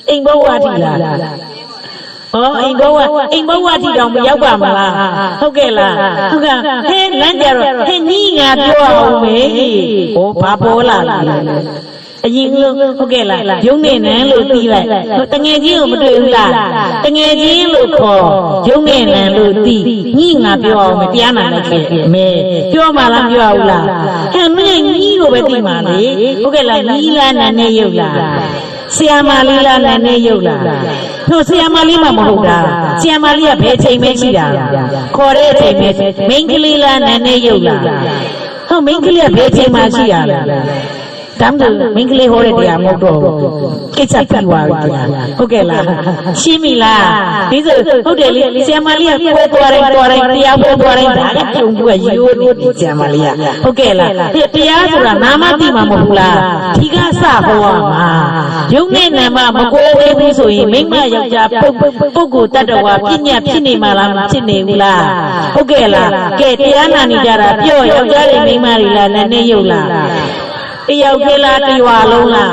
အိမ်ဘဝတိလားဟောအိမ်ဘဝတိတောင်မရောက်ပါမလားဟုတ်ကဲ့လားဟုတ်ကဲ့ဟဲ့လမ်းကြတော့ဟဲ့ညီငါပြောအောင်မေဟောဘာပေါ်လာလဲအရင်ကဟုတ်ကဲ့လားရုံနဲ့နန်းလို့ပြီးလိုက်တငယ်ချင်းကိုမတွေ့ဘူးလားတငယ်ချင်းလို့ခေါ်ရုံနဲ့နန်းလို့ပြီးညီငါပြောအောင်မတရားနာလိုက်ခဲ့မေပြောမှလားပြောအောင်လားဟဲ့မင်းညီကိုပဲသိမှာလေဟုတ်ကဲ့လားညီလားနန်းနဲ့ရုပ်လားဆရာမလေးလားနန်းနဲ့ရုပ်လားတို့ဆရာမလေးမှမဟုတ်တာဆရာမလေးကဘယ်ချိန်မဲရှိတာခေါ်တဲ့အချိန်မဲမိန်းကလေးလားနန်းနဲ့ရုပ်လားဟုတ်မိန်းကလေးကဘယ်ချိန်မှရှိရလဲတမ်းတူမိန်းကလေးဟောတဲ့တရားမဟုတ်တော့ကိစ္စပြသွားပြီဟုတ်ကဲ့လားရှင်းပြီလားဒီဆိုဟုတ်တယ်လေဆရာမလေးကပွဲသွားတိုင်းတရားပွဲသွားတိုင်းဒါကကြုံပွဲရိုးနေပြီဆရာမလေးကဟုတ်ကဲ့လားတရားဆိုတာနာမသိမှာမဟုတ်ဘူးလားဒီကစဟောရမှာယုံနဲ့နာမမကွဲသေးဘူးဆိုရင်မိမယောက်ျားပုဂ္ဂိုလ်တ attva ပြညတ်ဖြစ်နေမှာလားမဖြစ်နေဘူးလားဟုတ်ကဲ့လားကဲတရားနာနေကြတာပြော့ယောက်ျားတွေမိမတွေလားနဲ့ရုပ်လားတယောက်သေးလားတရွာလုံးလား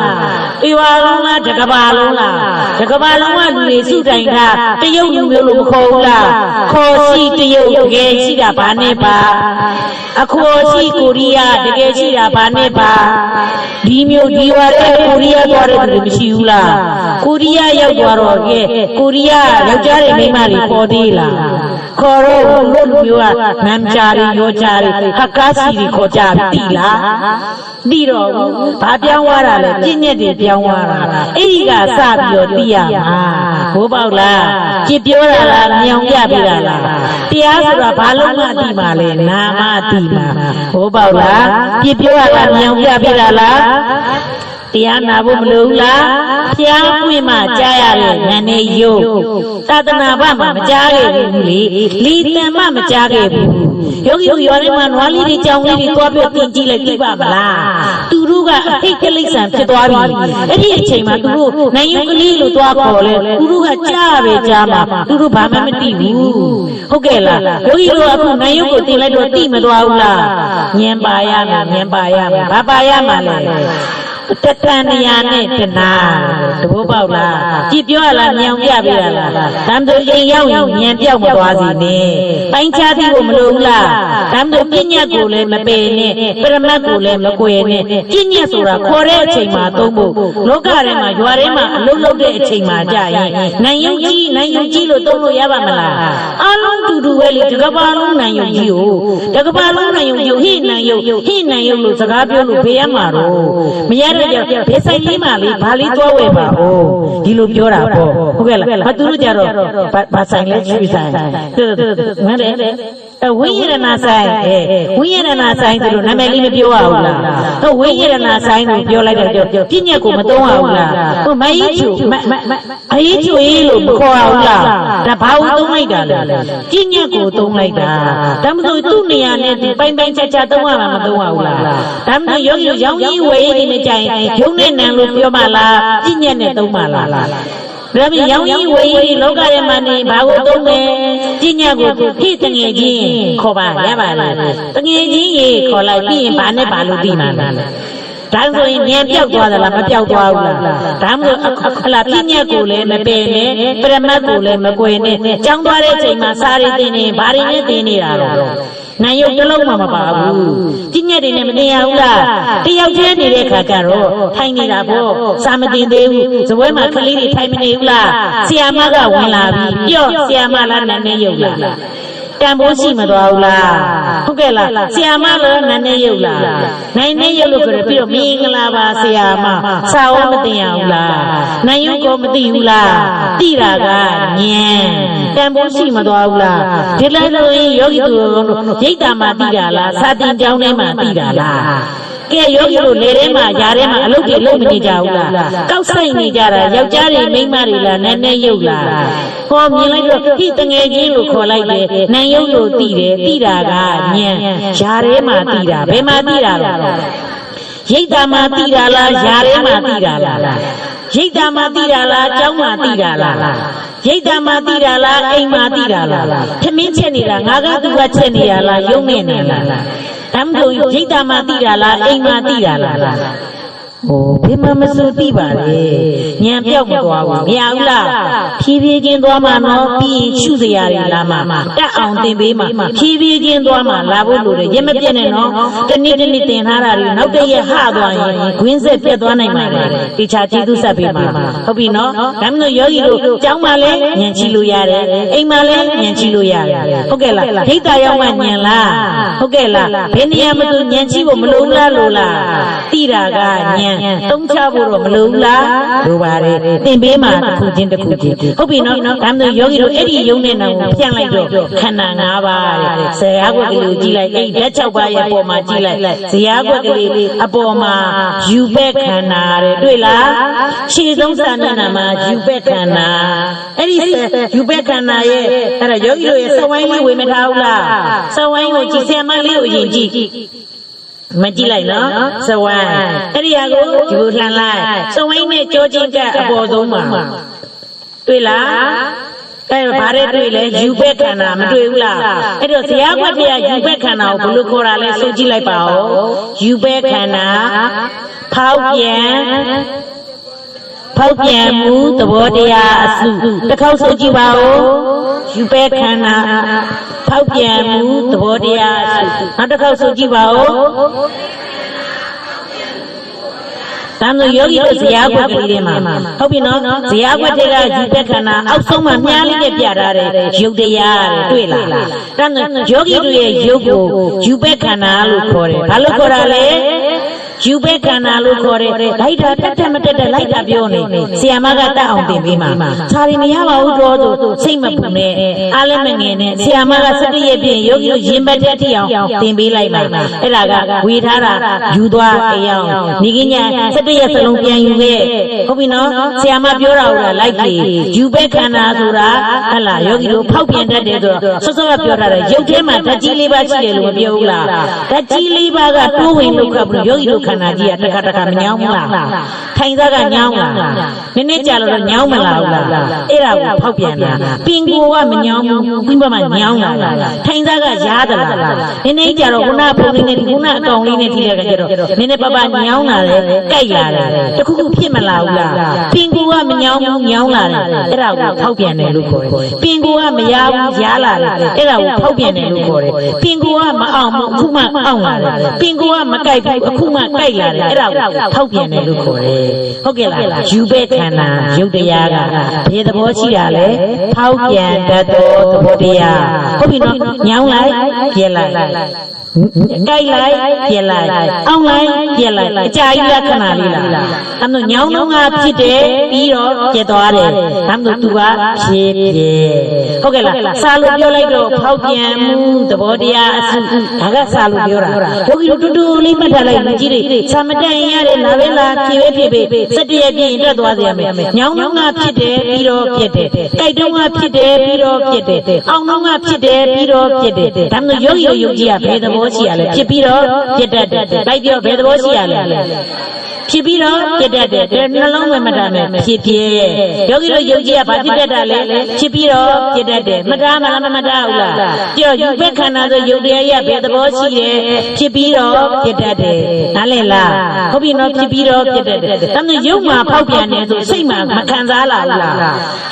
တရွာလုံးလားတကဘာလုံးလားတကဘာလုံးကလူတွေစုတိုင်တာတရုတ်လူမျိုးလို့မခေါ်ဘူးလားခေါ်ရှိတရုတ်တကယ်ရှိတာဘာနဲ့ပါအခေါ်ရှိကိုရီးယားတကယ်ရှိတာဘာနဲ့ပါဒီမျိုးဒီဝါတဲ့ကိုရီးယားသွားတဲ့လူမရှိဘူးလားကိုရီးယားရောက်သွားတော့ကဲကိုရီးယားယောက်ျားတွေမိန်းမတွေပေါ်သေးလားခေါ်တော့လူမျိုးကနမ်ချာတွေရောချာတွေဟကားစီတွေခေါ်ကြပြီလားဒီတော့ဘာပြောင်းသွားတာလဲပြည့်ညက်တွေပြောင်းသွားတာအဲ့ဒီကစပြီးတော့သိရမှာဘိုးပေါက်လားကြည်ပြောတာလားမြောင်ပြပြတာလားတရားဆိုတာဘာလို့မှသိမှာလဲနာမသိမှာဘိုးပေါက်လားကြည်ပြောတာလားမြောင်ပြပြတာလားတရားနာဖို့မလိုဘူးလားဖျားပွင့်မှကြားရတဲ့ဉာဏ်နဲ့ယုတ်သာသနာ့ဘမှာမကြားခဲ့ဘူးလေလီတန်မှမကြားခဲ့ဘူးယောဂီတို့ရွာထဲမှာနွားလေးတွေကြောင်လေးတွေသွားပြီးတင်ကြည့်လိုက်သိပါမလားသူတို့ကအထိတ်ကလိษံဖြစ်သွားပြီအဲ့ဒီအချိန်မှာသူတို့နိုင်ယုတ်ကလေးလို့သွားခေါ်လဲသူတို့ကကြားပဲကြားမှာသူတို့ဘာမှမသိဘူးဟုတ်ကဲ့လားယောဂီတို့အခုနိုင်ယုတ်ကိုတင်လိုက်တော့သိမသွားဘူးလားဉာဏ်ပါရမယ်ဉာဏ်ပါရမယ်ဘာပါရမှာလဲတတန်နေရာနဲ့တနာတဘောပေါက်လားကြည်ပြောရလားမြောင်ပြပေးရလားတမ်းတို့အိမ်ရောက်ရင်ညံပြောက်မသွားစီနဲ့ပိုင်းခြားသိဖို့မလိုဘူးလားတမ်းတို့ပြညတ်ကိုလည်းမပယ်နဲ့ပရမတ်ကိုလည်းမကွယ်နဲ့ပြညတ်ဆိုတာခေါ်တဲ့အချိန်မှာသုံးဖို့လောကထဲမှာရွာထဲမှာအလုံးလုံးတဲ့အချိန်မှာကြာရင်နိုင်ယုံကြီးလို့သုံးလို့ရပါမလားအားလုံးတူတူပဲလေတကဘာလုံးနိုင်ယုံကြီးကိုတကဘာလုံးနိုင်ယုံကြီးဟိနိုင်ယုံလို့စကားပြောလို့ဖေးရမှာတော့မရဘယ်ဆိုင်လေးမှလေးဘာလေးသွားဝယ်ပါဦးဒီလိုပြောတာပေါ့ဟုတ်ကဲ့လားဘာသူတို့ကြတော့ဘာဆိုင်လဲချွေဆိုင်ငါတယ်ဝိရဏဆိုင်ဝိရဏဆိုင်သူတို့နာမည်လေးမပြောရဘူးလားဟုတ်ဝိရဏဆိုင်ကိုပြောလိုက်တော့ပြညက်ကိုမသုံးရဘူးလားဟုတ်မအေးချူအေးချူအေးလို့မခေါ်ရဘူးလားဒါဘာလို့သုံးလိုက်တာလဲပြညက်ကိုသုံးလိုက်တာဒါမှမဟုတ်သူ့နေရာနဲ့ပိုင်ချာသုံးရမှာမသုံးရဘူးလားဒါမှမဟုတ်ရောင်းကြီးဝယ်ရည်နေကြရင်ရုံနဲ့နံလို့ပြောမှလားပြညက်နဲ့သုံးမှလားဒါပြီးရောင်ကြီးဝေးလောကထဲမှာနေဘာကိုသုံးမယ်ပြညတ်ကိုဟိတငယ်ချင်းခေါ်ပါရပါလားတငယ်ချင်းရေခေါ်လိုက်ပြီးရင်ဘာနဲ့ဘာလို့ပြီးမှလားဒါဆိုရင်ဉာဏ်ပြောက်သွားသလားမပြောက်သွားဘူးလားဒါမှမဟုတ်အလားပြညတ်ကိုလည်းမပယ်နဲ့ပရမတ်ကိုလည်းမကွယ်နဲ့ကြောင်းသွားတဲ့အချိန်မှာစာရီတင်နေဘာတွေနဲ့တင်နေတာတော့နိုင်ရုပ်တစ်လုံးမှမပါဘူးပြညတ်တွေနဲ့မတင်ရဘူးလားတယောက်တည်းနေတဲ့ခါကျတော့ထိုင်နေတာပေါ့စာမတင်သေးဘူးဇပွဲမှာကလေးတွေထိုင်မနေဘူးလားဆီယာမကဝင်လာပြီးပြော့ဆီယာမလားနာနေရုပ်လားတန်ဖိုးရှိမသွားဘူးလားဟုတ်ကဲ့လားဆီယာမလည်းနာနေရုပ်လားနိုင်နေရုပ်လို့ပြောပြီးတော့မင်္ဂလာပါဆီယာမစာဝမတင်ရဘူးလားနိုင်ရုပ်ကိုမသိဘူးလားသိတာကဉာဏ်တန်ဖိုးရှိမသွားဘူးလားဒီလိုက်လို့ယောဂီတို့ရိတ်တာမှသိတာလားစာတင်ကြောင်းထဲမှာသိတာလားကဲယောဂီတို့လေထဲမှာຢာထဲမှာအလုပ်တွေလုပ်မနေကြဘူးလားကောက်ဆိုင်နေကြတာယောက်ျားတွေမိန်းမတွေလားနည်းနည်းရုပ်လားဟောမြင်လိုက်တော့ဟိတငယ်ချင်းလို့ခေါ်လိုက်တယ်နိုင်ရုပ်လို့သိတယ်သိတာကဉာဏ်ຢာထဲမှာသိတာဘယ်မှာသိတာလဲ ရိတ်တာမှတိတာလားယာထဲမှာတိတာလားရိတ်တာမှတိတာလားကျောင်းမှာတိတာလားရိတ်တာမှတိတာလားအိမ်မှာတိတာလားသမင်းချက်နေတာငါကသူကချက်နေတာလားယုံနေနေလားတမ်းတို့ရိတ်တာမှတိတာလားအိမ်မှာတိတာလားဘယ်မှာမစိုးတိပါလေညံပြောက်မသွားဘူးမရဘူးလားဖြည်းဖြည်းချင်းသွားမှာနော်ပြီးရင်ရှုစရာတွေလာမှာတက်အောင်သင်ပေးမှာဖြည်းဖြည်းချင်းသွားမှာလာဖို့လိုတယ်ရက်မပြတ်နဲ့နော်တနေ့တနေ့သင်ထားတာတွေနောက်တရက်ဟသွားရင်ခွင်းဆက်ပြတ်သွားနိုင်ပါတယ်တေချာကျေးဇူးဆက်ပေးမှာဟုတ်ပြီနော်ဒါမှမဟုတ်ယောဂီတို့ကျောင်းမှာလည်းညံချီလို့ရတယ်အိမ်မှာလည်းညံချီလို့ရတယ်ဟုတ်ကဲ့လားဒိဋ္ဌာရောက်မှညံလားဟုတ်ကဲ့လားဘယ်နေရာမှာသူညံချီဖို့မလိုလားလို့လားတိတာကညံတုံးချဖို့တော့မလိုဘူးလားလိုပါတယ်သင်ပေးမှာတစ်ခုချင်းဟုတ်ပြီနော်ဒါမှမဟုတ်ယောဂီတို့အဲ့ဒီယုံနဲ့နောင်ကိုပြန်လိုက်တော့ခန္ဓာ၅ပါးတဲ့ဇရာကွက်ကလေးကိုကြည့်လိုက်အဲ့ဓာတ်၆ပါးရဲ့အပေါ်မှာကြည့်လိုက်ဇရာကွက်ကလေးအပေါ်မှာယူပဲ့ခန္ဓာတဲ့တွေ့လားခြေသုံးစာမျက်နှာမှာယူပဲ့ခန္ဓာအဲ့ဒီယူပဲ့ခန္ဓာရဲ့အဲ့ဒါယောဂီတို့ရဲ့စဝိုင်းလေးဝေမထားဘူးလားစဝိုင်းကိုကြည့်ဆရာမလေးကိုအရင်ကြည့်မကြည့်လိုက်နော်စဝိုင်းအဲ့ဒီဟာကိုဒီလိုလှန်လိုက်စဝိုင်းနဲ့ကြောချင်းကအပေါ်ဆုံးမှာတွေ့လားအဲ့ဘာတွေတွေ့လဲယူပဲ့ခန္ဓာမတွေ့ဘူးလားအဲ့တော့ဇရာကွက်တွေကယူပဲ့ခန္ဓာကိုဘယ်လိုခေါ်တာလဲဆိုကြည့်လိုက်ပါဦးယူပဲ့ခန္ဓာဖောက်ပြန်မှုသဘောတရားအစုတစ်ခေါက်ဆိုကြည့်ပါဦးယူပဲ့ခန္ဓာဖောက်ပြန်မှုသဘောတရားအစုနောက်တစ်ခေါက်ဆိုကြည့်ပါဦးတမ်းလို့ယောဂီတို့ဇရာကွက်ကလေးတွေမှာဟုတ်ပြီနော်ဇရာကွက်တွေကယူပဲ့ခန္ဓာအောက်ဆုံးမှာမြားလေးနဲ့ပြထားတဲ့ယုတ်တရားတွေ့လားတမ်းလို့ယောဂီတို့ရဲ့ယုတ်ကိုယူပဲ့ခန္ဓာလို့ခေါ်တယ်ဘာလို့ခေါ်တာလဲယူပဲ့ခန္ဓာလို့ခေါ်တယ်လိုက်တာတက်မတက်လိုက်တာပြောနေဆီယာမကတတ်အောင်သင်ပေးမှာခြာရီမရပါဘူးတော့သူစိတ်မပူနဲ့အားလည်းမငယ်နဲ့ဆီယာမက17ရက်ပြည့်ယောဂီတို့ရင်ပတ်တဲ့အထိအောင်သင်ပေးလိုက်မှာအဲ့ဒါကဝေထားတာယူသွားတရားနေကည17ရက်စလုံးပြန်ယူခဲ့ဟုတ်ပြီနော်ဆီယာမပြောတာဟုတ်လားလိုက်ကြည့်ယူပဲ့ခန္ဓာဆိုတာဟလာယောဂီတို့ဖောက်ပြန်တတ်တယ်ဆိုတော့စောစောကပြောတာရုပ်ထဲမှာဓာတ်ကြီး၄ပါးရှိတယ်လို့မပြောဘူးလားဓာတ်ကြီး၄ပါးကတိုးဝင်လို့ခပ်ဘူးယောဂီတို့ခန္ဓာကြီးကတခါမညောင်းဘူးလားထိုင်စားကညောင်းလားနည်းနည်းကြာလို့ညောင်းမလားဘူးလားအဲ့ဒါကိုဖောက်ပြန်တာပင်ကိုကမညောင်းဘူးပြီးမှညောင်းလာထိုင်စားကရားသလားနည်းနည်းကြာတော့ခုနဖုန်းလေးနဲ့ခုနအကောင်လေးနဲ့ထိတဲ့ကြတော့နည်းနည်းပညောင်းလာတယ်ကြိုက်လာတယ်တခုခုဖြစ်မလာဘူးလားပင်ကိုကမညောင်းဘူးညောင်းလာတယ်အဲ့ဒါကိုဖောက်ပြန်တယ်လို့ခေါ်တယ်ပင်ကိုကမရဘူးရားလာတယ်အဲ့ဒါကိုဖောက်ပြန်တယ်လို့ခေါ်တယ်ပင်ကိုကမအောင်ဘူးအခုမှအောင်လာတယ်ပင်ကိုကမကြိုက်ဘူးအခုမှကြိုက်လာတယ်အဲ့ဒါကိုဖောက်ပြန်တယ်လို့ခေါ်တယ်ဟုတ်ကဲ့လားယူပဲ့ခန္ဓာရုပ်တရားကဘယ်သဘောရှိတာလဲဖောက်ပြန်တတ်သောသဘောတရားဟုတ်ပြီနော်ညောင်းလိုက်ပြက်လိုက်ကြိုက်လိုက်ပြက်လိုက်အောင်လိုက်ပြက်လိုက်အကြာကြီးလက္ခဏာလေးလားအဲ့တော့ညောင်းလုံးကဖြစ်တယ်ပြီးတော့ပြက်သွားတယ်ဒါမှမဟုတ်သူကဖြစ်ဟုတ်ကဲ့လားစာလို့ပြောလိုက်တော့ဖောက်ပြန်မှုသဘောတရားအစုဒါကစာလို့ပြောတာယောဂီတို့တူလေးမှတ်ထားလိုက်လူကြီးတွေစာမတတ်ရင်ရတယ်လာပဲလားဖြေပဲဖြေပဲ17ရက်ပြည့်ရင်တက်သွားစေရမယ်ညောင်းလုံးကဖြစ်တယ်ပြီးတော့ပြက်တယ်ကြိုက်တုံးကဖြစ်တယ်ပြီးတော့ပြက်တယ်အောင်လုံးကဖြစ်တယ်ပြီးတော့ပြက်တယ်ဒါမှမဟုတ်ယောဂီတို့ယုံကြည်ရဘယ်သဘောရှိရလဲဖြစ်ပြီးတော့ပြက်တတ်တယ်လိုက်ပြီးတော့ဘယ်သဘောရှိရလဲဖြစ်ပြီးတော့ပြတ်တတ်တယ်နှလုံးဝင်မတတ်မယ်ဖြစ်ယောဂီတို့ယုံကြည်ရဘာဖြစ်တတ်တာလဲဖြစ်ပြီးတော့ပြတ်တတ်တယ်မတားမလားမတားဘူးလားကြည့်တော့ယူပဲ့ခန္ဓာဆိုယုတ်တရားရဘယ်သဘောရှိတယ်ဖြစ်ပြီးတော့ပြတ်တတ်တယ်နားလည်လားဟုတ်ပြီနော်ဖြစ်ပြီးတော့ပြတ်တတ်တယ်ဒါမှယုတ်မှာဖောက်ပြန်နေဆိုစိတ်မှာမခံစားလာဘူးလား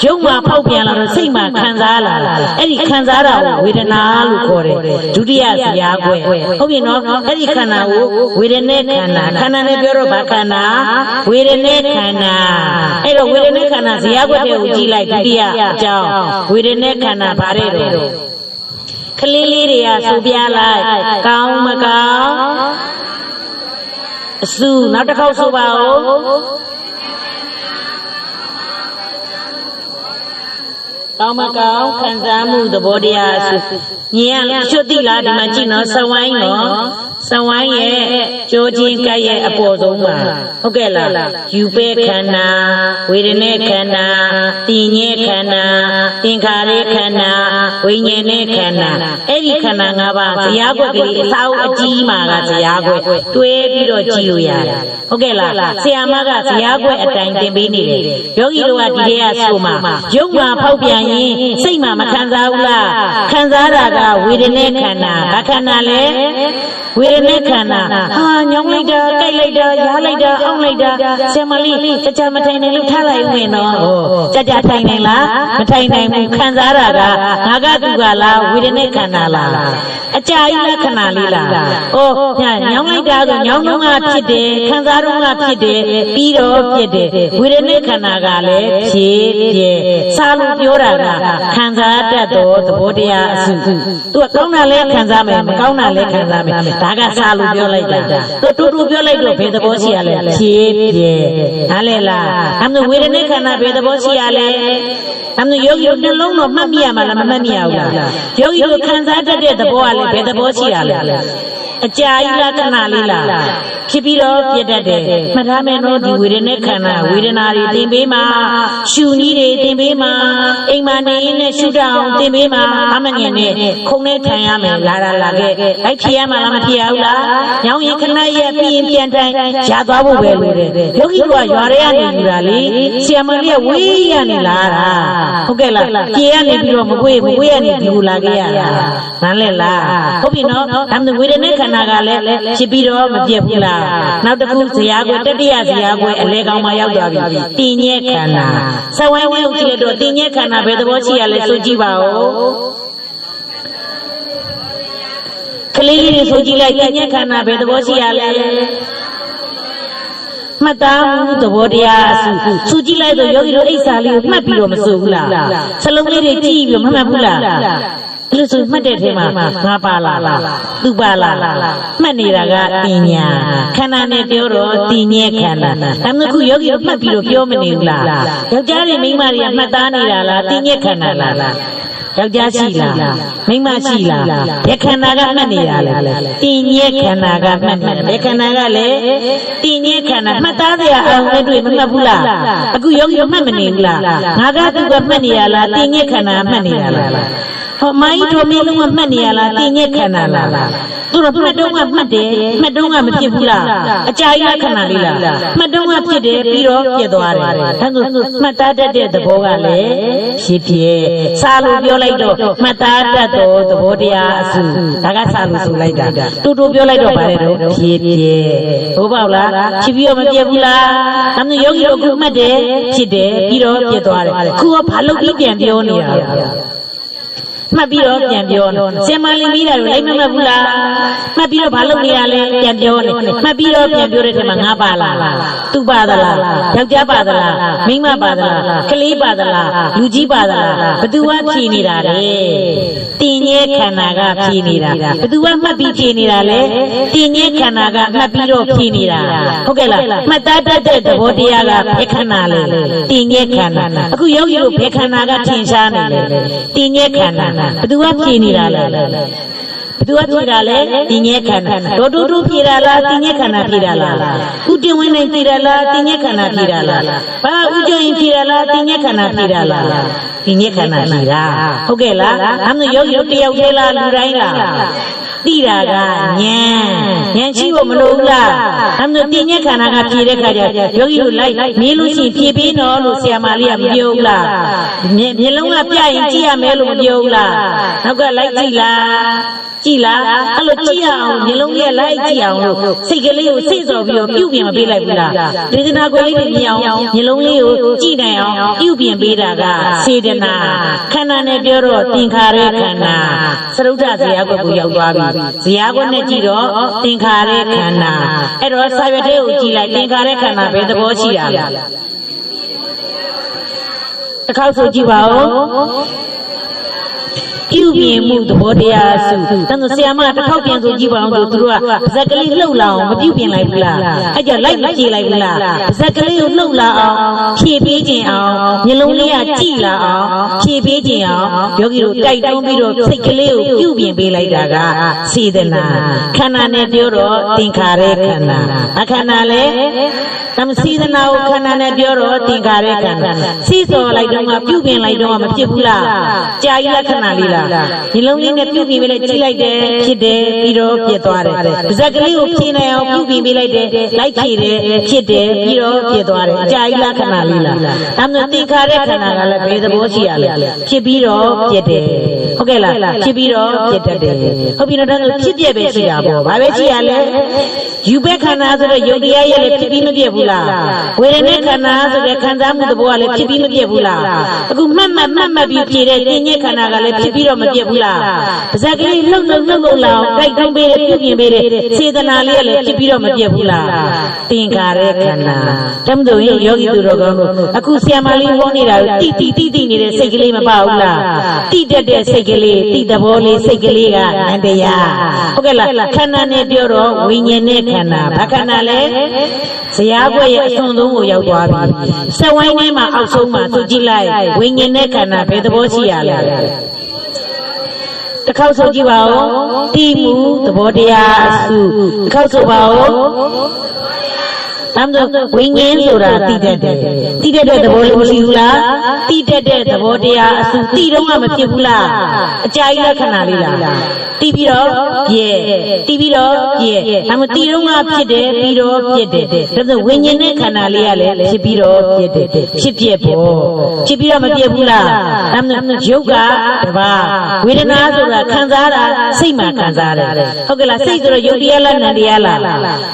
ယုတ်မှာဖောက်ပြန်လာတော့စိတ်မှာခံစားလာအဲ့ဒီခံစားတာကိုဝေဒနာလို့ခေါ်တယ်ဒုတိယဇရာကွယ်ဟုတ်ပြီနော်အဲ့ဒီခန္ဓာကိုဝေဒနာခန္ဓာနဲ့ပြောတော့ဘာခန္ဓာဝေဒနာခန္ဓာအဲ့တော့ဝေဒနာခန္ဓာဇရာကွက်တွေကိုကြည့်လိုက်ဒုတိယအကြောင်းဝေဒနာခန္ဓာဘာတွေတော့ကလေးလေးတွေကဆိုပြလိုက်ကောင်းမကောင်းအစုနောက်တစ်ခေါက်ဆိုပါဦး ကောင်းမကောင်းခံစားမှုသဘောတရားဆိုညီရချွတ်တိလားဒီမှာကြည့်နော်စဝိုင်းနော်စဝိုင်းရဲ့ကြိုးချင်းကပ်ရဲ့အပေါ်ဆုံးမှာဟုတ်ကဲ့လားယူပဲခန္ဓာဝေဒနာခန္ဓာတင်ញဲခန္ဓာသင်္ခါရခန္ဓာဝိညာဉ်နဲ့ခန္ဓာအဲ့ဒီခန္ဓာ၅ပါးဇရာကွက်ကလေးအစာအုပ်အကြီးမှာကဇရာကွက်တွဲပြီးတော့ကြည့်လို့ရတယ်ဟုတ်ကဲ့လားဆရာမကဇရာကွက်အတိုင်းသင်ပေးနေတယ်ယောဂီတို့ကဒီထဲကဆိုမှာရုပ်မှာဖောက်ပြန်ရင်စိတ်မှာမခံစားဘူးလားခံစားတာကဝေဒနာခန္ဓာဘာခန္ဓာလဲဝေဒနာခန္ဓာဟာညောင်းလိုက်တာကြိုက်လိုက်တာရားလိုက်တာအောင့်လိုက်တာဆရာမလေးကြကြမထိုင်နိုင်လို့ထားလိုက်ဦးမယ်နော်ကြကြထိုင်နိုင်လားမထိုင်နိုင်ဘူးခံစားတာကငါကသူကလားဝေဒနာခန္ဓာလားအကြာကြီးလက္ခဏာလေးလားအိုးညောင်းလိုက်တာဆိုညောင်းတော့ကဖြစ်တယ်ခံစားတော့ကဖြစ်တယ်ပြီးတော့ဖြစ်တယ်ဝေဒနာခန္ဓာကလည်းဖြစ်ပြဲစားလို့ပြောတာကခံစားတတ်သောသဘောတရားအစုသူကကောင်းတာလည်းခံစားမယ်မကောင်းတာလည်းခံစားမယ်ဒါကစားလို့ပြောလိုက်တာတူတူပြောလိုက်တော့ဘယ်သဘောရှိရလဲဖြစ်ပြဲနားလဲလားအမှန်ဝေဒနာခန္ဓာဘယ်သဘောရှိရလဲအမှန်ယောဂီတို့နှလုံးတော့မှတ်မိရမှာလားမမှတ်မိရဘူးလားယောဂီတို့ခံစားတတ်တဲ့သဘောကလည်းဘယ်သဘောရှိရလဲအကြာကြီးလက္ခဏာလေးလားဖြစ်ပြီးတော့ပြတ်တတ်တယ်မှတ်ထားမယ်နော်ဒီဝေဒနာခန္ဓာဝေဒနာတွေသင်ပေးမှာရှုနည်းတွေသင်ပေးမှာအိမ်မှာနေရင်းနဲ့ရှုတောင်းသင်ပေးမှာအမငင်နဲ့ခုံနဲ့ထိုင်ရမယ်လာခဲ့အဲ့ဖြစ်ရမှာလားမဖြစ်ရဘူးလားညောင်းရင်ခဏရက်ပြီးရင်ပြန်တိုင်းရသွားဖို့ပဲလို့တယ်ယောဂီတို့ကရွာရဲကနေယူတာလေဆီယမလေးကဝေးရနေလာတာဟုတ်ကဲ့လားပြေကနေပြီးတော့မကွေးကနေဒီလိုလာခဲ့ရတာနားလဲလားဟုတ်ပြီနော်ဒါမှဝေဒနာခန္ဓာကလည်းဖြစ်ပြီးတော့မပြတ်ဘူးလားနောက်တစ်ခုဇရာကွယ်တတိယဇရာကွယ်အလဲကောင်မှရောက်သွားပြီတင်ញဲခန္ဓာစဝိုင်းဝဲကိုကြည့်လိုက်တော့တင်ញဲခန္ဓာဘယ်သဘောရှိရလဲဆိုကြည့်ပါဦးကလေးလေးတွေဆိုကြည့်လိုက်တင်ញဲခန္ဓာဘယ်သဘောရှိရလဲမှတ်သားမှုသဘောတရားစူကြည့်လိုက်တော့ယောဂီတို့အိဋ္ဌာလေးကိုမှတ်ပြီးတော့မစိုးဘူးလားစလုံးလေးတွေကြည့်ပြီးမမှတ်ဘူးလားအဲ့လိုဆိုမှတ်တဲ့ထဲမှာငါပါလားသူပါလားမှတ်နေတာကတင်ညာခန္ဓာနဲ့ပြောတော့တင်ញဲခန္ဓာဒါမှမဟုတ်ယောဂီတို့မှတ်ပြီးတော့ပြောမနေဘူးလားယောက်ျားတွေမိန်းမတွေကမှတ်သားနေတာလားတင်ញဲခန္ဓာလားယောက်ျားရှိလားမိန်းမရှိလားဘယ်ခန္ဓာကမှတ်နေတာလဲတင်ញဲခန္ဓာကမှတ်နေတာဘယ်ခန္ဓာကလည်းတင်ញဲခန္ဓာမှတ်သားတဲ့အအောင်နဲ့တွေ့မမှတ်ဘူးလားအခုယောဂီတို့မှတ်မနေဘူးလားငါကသူကမှတ်နေရလားတင်ញဲခန္ဓာမှတ်နေတာလားဟောမိုင်းတို့မျိုးလုံးကမှတ်နေရလားတင်ញဲခန္ဓာလားသူတို့မှတ်တော့ကမှတ်တယ်မှတ်တော့ကမဖြစ်ဘူးလားအကြာကြီးခန္ဓာလေးလားမှတ်တော့ကဖြစ်တယ်ပြီးတော့ပြည့်သွားတယ်ဒါဆိုမှတ်သားတတ်တဲ့သဘောကလည်းဖြစ်ဖြစ်စားလို့ပြောလိုက်တော့မှတ်သားတတ်သောသဘောတရားအစုဒါကစားလို့ဆိုလိုက်တာတူတူပြောလိုက်တော့ဗါတယ်တော့ဖြစ်ဖြစ်ဟုတ်ပါ့လားဖြစ်ပြီးတော့မပြည့်ဘူးလားဒါမျိုးယောဂီတို့ခုမှတ်တယ်ဖြစ်တယ်ပြီးတော့ပြည့်သွားတယ်ခုကဘာလို့ပြီးပြန်ပြောနေတာမှတ်ပြီးတော့ပြန်ပြောနေစင်မလီမိတာတို့လိုက်မမှတ်ဘူးလားမှတ်ပြီးတော့ဘာလုပ်နေရလဲပြန်ပြောနေမှတ်ပြီးတော့ပြန်ပြောတဲ့ထဲမှာငါပါလားသူပါသလားယောက်ျားပါသလားမိန်းမပါသလားကလေးပါသလားလူကြီးပါသလားဘသူကဖြေနေတာလဲတင်ញဲခန္ဓာကဖြေနေတာဘသူကမှတ်ပြီးဖြေနေတာလဲတင်ញဲခန္ဓာကမှတ်ပြီးတော့ဖြေနေတာဟုတ်ကဲ့လားမှတ်သားတတ်တဲ့သဘောတရားကဘယ်ခန္ဓာလဲတင်ញဲခန္ဓာအခုယောဂီတို့ဘယ်ခန္ဓာကထင်ရှားနေလဲတင်ញဲခန္ဓာဘသူကဖြေနေတာလဲဘသူကဖြေတာလဲတင်ញဲခန္ဓာတို့တို့ဖြေတာလားတင်ញဲခန္ဓာဖြေတာလားဥတင်ဝင်းနိုင်ဖြေတာလားတင်ញဲခန္ဓာဖြေတာလားဘာဥကျရင်ဖြေတာလားတင်ញဲခန္ဓာဖြေတာလားတင်ញဲခန္ဓာဖြေတာဟုတ်ကဲ့လားအဲ့ဒါယောဂီတို့တယောက်တည်းလားလူတိုင်းလားတိတာကဉာဏ်ရှိဖို့မလိုဘူးလားအဲ့ဒါတင်ញဲခန္ဓာကဖြေတဲ့ခါကျယောဂီတို့လိုက်မေးလို့ရှိရင်ဖြေပေးနော်လို့ဆရာမလေးကမပြောဘူးလားမျက်လုံးကပြရင်ကြည့်ရမယ်လို့မပြောဘူးလားနောက်ကလိုက်ကြည့်လားကြည့်လားအဲ့လိုကြည့်ရအောင်မျက်လုံးလေးလိုက်ကြည့်အောင်လို့စိတ်ကလေးကိုစိတ်စော်ပြီးတော့ပြုပြင်မပေးလိုက်ဘူးလားဒေသနာကိုလေးတွေမြင်အောင်မျက်လုံးလေးကိုကြည့်နိုင်အောင်ပြုပြင်ပေးတာကစေတနာခန္ဓာနဲ့ပြောတော့သင်္ခါရခန္ဓာသရုပ်ထဇရာကွက်ကိုရောက်သွားပြီဇရာကွက်နဲ့ကြည့်တော့သင်္ခါရခန္ဓာအဲ့တော့စာရွက်လေးကိုကြည့်လိုက်သင်္ခါရခန္ဓာဘယ်သဘောရှိတာလဲတစ်ခေါက်ဆိုကြည့်ပါဦး ပြုပြင်မှုသဘောတရားစုတန်းဆရာမတစ်ခေါက်ပြန်ဆိုကြည့်ပါအောင်ဆိုသူတို့ကပါဇက်ကလေးလှုပ်လာအောင်မပြုပြင်လိုက်ဘူးလားအဲ့ကြလိုက်မကြည့်လိုက်ဘူးလားပါဇက်ကလေးကိုလှုပ်လာအောင်ဖြည့်ပေးခြင်းအောင်မျက်လုံးလေးကကြည့်လာအောင်ဖြည့်ပေးခြင်းအောင်ယောဂီတို့တိုက်တွန်းပြီးတော့စိတ်ကလေးကိုပြုပြင်ပေးလိုက်တာကစေတနာခန္ဓာနဲ့ပြောတော့သင်္ခါရခန္ဓာအခန္ဓာလည်းတမစေတနာကိုခန္ဓာနဲ့ပြောတော့သင်္ခါရခန္ဓာစီးစော်လိုက်တော့မှပြုပြင်လိုက်တော့မှမဖြစ်ဘူးလားကြာကြီးလက္ခဏာလေးလားဒီလုံးလေးနဲ့ပြုပြင်ပေးလိုက်ကြည့်လိုက်တယ်ဖြစ်တယ်ပြီးတော့ပြစ်သွားတယ်ပါဇက်ကလေးကိုဖြည့်နိုင်အောင်ပြုပြင်ပေးလိုက်တယ်လိုက်ဖြည့်တယ်ဖြစ်တယ်ပြီးတော့ပြစ်သွားတယ်ကြာကြီးလက္ခဏာလေးလားဒါမှမဟုတ်သင်္ခါရခန္ဓာကလည်းဘယ်သဘောရှိရလဲဖြစ်ပြီးတော့ပြစ်တယ်ဟုတ်ကဲ့လားဖြစ်ပြီးတော့ပြစ်တတ်တယ်ဟုတ်ပြီတော့ဒါဆိုဖြစ်ပြပဲရှိတာပေါ့ဘာပဲရှိရလဲယူဘက်ခန္ဓာဆိုတော့ယုတ်တရားရဲ့လည်းဖြစ်ပြီးမပြတ်ဘူးလားဝေဒနာခန္ဓာဆိုတဲ့ခံစားမှုသဘောကလည်းဖြစ်ပြီးမပြတ်ဘူးလားအခုမှတ်ပြီးဖြည့်တဲ့သင်ညက်ခန္ဓာကလည်းဖြစ်ပြီးတော့မပြတ်ဘူးလားပါဇက်ကလေးလှုပ်လာအောင်တိုက်တွန်းပေးတယ်ပြုပြင်ပေးတယ်စေတနာလေးကလည်းဖြစ်ပြီးတော့မပြတ်ဘူးလားသင်္ခါရခန္ဓာတမ်းတို့ယောဂီသူတော်ကောင်းတို့အခုဆရာမလေးဟောနေတာကိုတိနေတဲ့စိတ်ကလေးမပါဘူးလားတိတတ်တဲ့စိတ်ကလေးတိသဘောလေးစိတ်ကလေးကနန္တရားဟုတ်ကဲ့လားခန္ဓာနဲ့ပြောတော့ဝိညာဉ်နဲ့ခန္ဓာဘာခန္ဓာလဲဇရာဘွဲ့ရဲ့အစွန်ဆုံးကိုရောက်သွားပြီစက်ဝိုင်းထဲမှာအောက်ဆုံးမှာသူကြည့်လိုက်ဝိညာဉ်နဲ့ခန္ဓာဘယ်သဘောရှိရလဲတစ်ခေါက်ဆိုကြည့်ပါဦးတိမှုသဘောတရားအစုတစ်ခေါက်ဆိုပါဦးတမ်းတော့ဝိညာဉ်ဆိုတာတိတတ်တယ်တိတတ်တဲ့သဘောလေးမရှိဘူးလားတိတတ်တဲ့သဘောတရားအစုတိတော့မှမဖြစ်ဘူးလားအကြာကြီးလက္ခဏာလေးလားတိပြီးတော့ပြည့်တိပြီးတော့ပြည့်ဒါမှတိတော့မှဖြစ်တယ်ပြီးတော့ပြည့်တယ်ဒါဆိုဝိညာဉ်နဲ့ခန္ဓာလေးကလည်းဖြစ်ပြီးတော့ပြည့်တယ်ဖြစ်ပြပေါ့ဖြစ်ပြီးတော့မပြည့်ဘူးလားဒါမှယုတ်ကတပါဝေဒနာဆိုတာခံစားတာစိတ်မှခံစားတယ်ဟုတ်ကဲ့လားစိတ်ဆိုတော့ယုတ်တရားလားနံတရားလား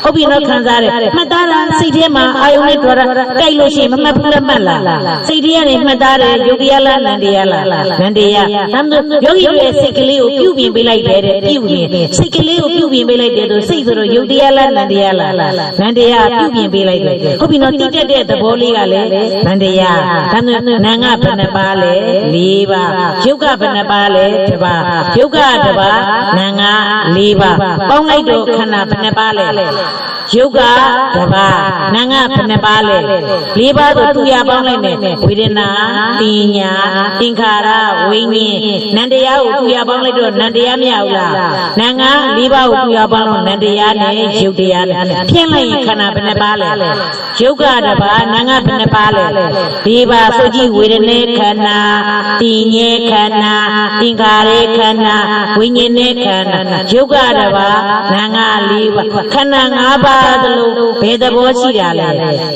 ဟုတ်ပြီနော်ခံစားတယ်မှတ်သားတာစိတ်ထဲမှာအာယုန်နဲ့တွေ့တာကြိုက်လို့ရှိရင်မမှတ်ဘူးလားမှတ်လားစိတ်ထဲကနေမှတ်သားတယ်ယုတ်တရားလားနံတရားလားနံတရားဒါမှယောဂီရဲ့စိတ်ကလေးကိုပြုပြင်ပေးလိုက်တယ်ပြုပြင်စိတ်ကလေးကိုပြုပြင်ပေးလိုက်တယ်ဆိုစိတ်ဆိုတော့ယုတ်တရားလားနံတရားလားနံတရားပြုပြင်ပေးလိုက်တယ်ဟုတ်ပြီနော်တိတက်တဲ့သဘောလေးကလည်းနံတရားဒါမှနံကဘယ်နှပါလဲ၄ပါးယုတ်ကဘယ်နှပါလဲတစ်ပါးယုတ်ကတစ်ပါးနံက၄ပါးပေါင်းလိုက်တော့ခန္ဓာဘယ်နှပါလဲယုတ်ကတပါးနာငါဘယ်နှပါလဲ၄ပါးဆိုသူရပေါင်းလိုက်မယ်ဝေဒနာတင်ညာသင်္ခါရဝိညာဉ်နန္တရားကိုသူရပေါင်းလိုက်တော့နန္တရားမရဘူးလားနာငါ၄ပါးကိုသူရပေါင်းတော့နန္တရားနဲ့ယုတ်တရားနဲ့ဖြင်းလိုက်ရင်ခန္ဓာဘယ်နှပါလဲယုတ်ကတပါးနာငါဘယ်နှပါလဲ၄ပါးဆိုကြည့်ဝေဒနာခန္ဓာတင်ညေခန္ဓာသင်္ခါရခန္ဓာဝိညာဉ်နဲ့ခန္ဓာယုတ်ကတပါးနာငါ၄ပါးခန္ဓာ၅ပါးသလုံးဘယ်သဘောရှိတာလဲ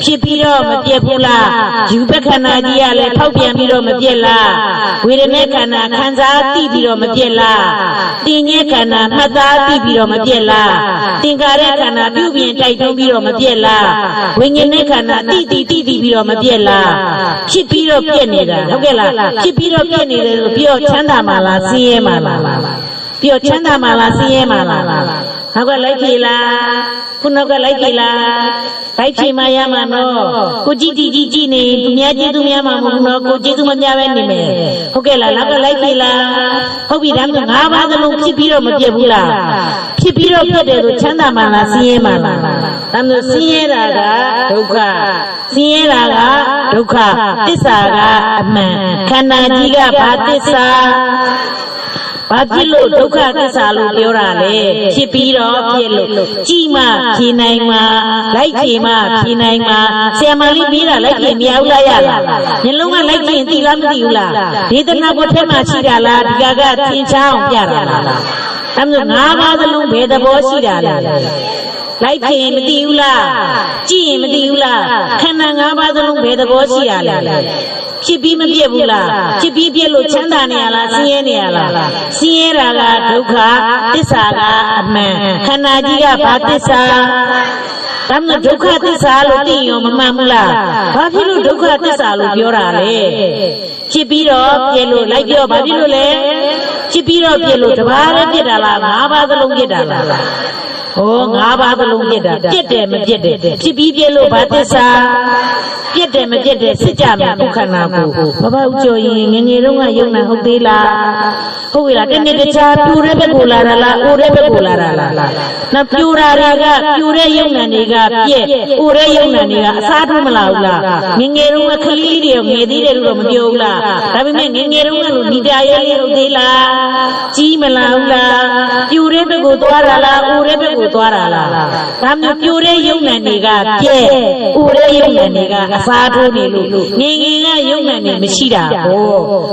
ဖြစ်ပြီးတော့မပြတ်ဘူးလားယူဘက်ခန္ဓာကြီးကလည်းဖောက်ပြန်ပြီးတော့မပြတ်လားဝေဒနာခန္ဓာခံစားသိပြီးတော့မပြတ်လားတင်ញဲခန္ဓာမှတ်သားသိပြီးတော့မပြတ်လားသင်္ခါရခန္ဓာပြုပြင်တိုက်တွန်းပြီးတော့မပြတ်လားဝိညာဉ်နဲ့ခန္ဓာသိပြီးတော့မပြတ်လားဖြစ်ပြီးတော့ပြတ်နေတာဟုတ်ကဲ့လားဖြစ်ပြီးတော့ပြတ်နေတယ်ဆိုပြောချမ်းသာမှာလားဆင်းရဲမှာလားပြောချမ်းသာမှာလားဆင်းရဲမှာလားနောက်ကလိုက်ပြီလားခုနောက်ကလိုက်ပြီလားလိုက်ပြီမှရမှာနော်ကိုကြည့်ကြည့်နေသူများကျေးဇူးများမှာမဟုတ်နော်ကိုကျေးဇူးမများပဲနေမယ်ဟုတ်ကဲ့လားနောက်ကလိုက်ပြီလားဟုတ်ပြီဒါမှ၅ပါးသလုံးဖြစ်ပြီးတော့မပြတ်ဘူးလားဖြစ်ပြီးတော့ပြတ်တယ်ဆိုချမ်းသာမှာလားဆင်းရဲမှာလားဒါမှဆင်းရဲတာကဒုက္ခဆင်းရဲတာကဒုက္ခသစ္စာကအမှန်ခန္ဓာကြီးကဘာသစ္စာဘာဖြစ်လို့ဒုက္ခသစ္စာလို့ပြောတာလဲဖြစ်ပြီးတော့ဖြစ်လို့ကြည်မှဖြေနိုင်မှာလိုက်ဖြေမှဖြေနိုင်မှာဆရာမလေးပြီးတာလိုက်ဖြေမရဘူးလားရလားမျက်လုံးကလိုက်ဖြေသိလားမသိဘူးလားဒေသနာဘုထဲမှာရှိတာလားဒီကသင်ချောင်းပြတာလားအဲ့မျိုး၅ပါးသလုံးဘယ်သဘောရှိတာလဲလိုက်ဖြေမသိဘူးလားကြည့်ရင်မသိဘူးလားခန္ဓာ၅ပါးသလုံးဘယ်သဘောရှိရလဲဖြစ်ပြီးမပြည့်ဘူးလားဖြစ်ပြီးပြည့်လို့ချမ်းသာနေရလားဆင်းရဲနေရလားဆင်းရဲတာကဒုက္ခသစ္စာကအမှန်ခန္ဓာကြီးကဘာသစ္စာဒါမှဒုက္ခသစ္စာလို့သိရင်မမှန်ဘူးလားဘာဖြစ်လို့ဒုက္ခသစ္စာလို့ပြောတာလဲဖြစ်ပြီးတော့ပြည့်လို့လိုက်ပြောဘာဖြစ်လို့လဲဖြစ်ပြီးတော့ပြည့်လို့တပါးလည်းပြည့်တာလား၅ပါးသလုံးပြည့်တာလား ငါးပါးသလုံးပြစ်တာပြစ်တယ်မပြစ်တယ်ဖြစ်ပြီးပြစ်လို့ဘာသစ္စာပြစ်တယ်မပြစ်တယ်စစ်ကြမယ်ဘုခန္ဓာကိုဘဘဥကျော်ရင်ငငယ်တုန်းကယုံနာဟုတ်သေးလားဟုတ်ပြီလားတနေ့တခြားပြူတဲ့ဘက်ကိုလာတာလားအိုတဲ့ဘက်ကိုလာတာလားနောက်ပြူတာတွေကပြူတဲ့ယုံနာတွေကပြက်အိုတဲ့ယုံနာတွေကအစားထိုးမလာဘူးလားငငယ်တုန်းကခလေးလေးတွေငယ်သေးတယ်လို့တော့မပြောဘူးလားဒါပေမဲ့ငငယ်တုန်းကလို့ဏိတာရဲလေးဟုတ်သေးလားကြီးမလာဘူးလားပြူတဲ့ဘက်ကိုသွားတာလားအိုတဲ့ဘက်ကိုသွားတာလားဒါမျိုးပြူတဲ့ယုံနာတွေကပြက်အိုတဲ့ယုံနာတွေကအစားထိုးနေလို့ငငယ်ကယုံနာတွေမရှိတာ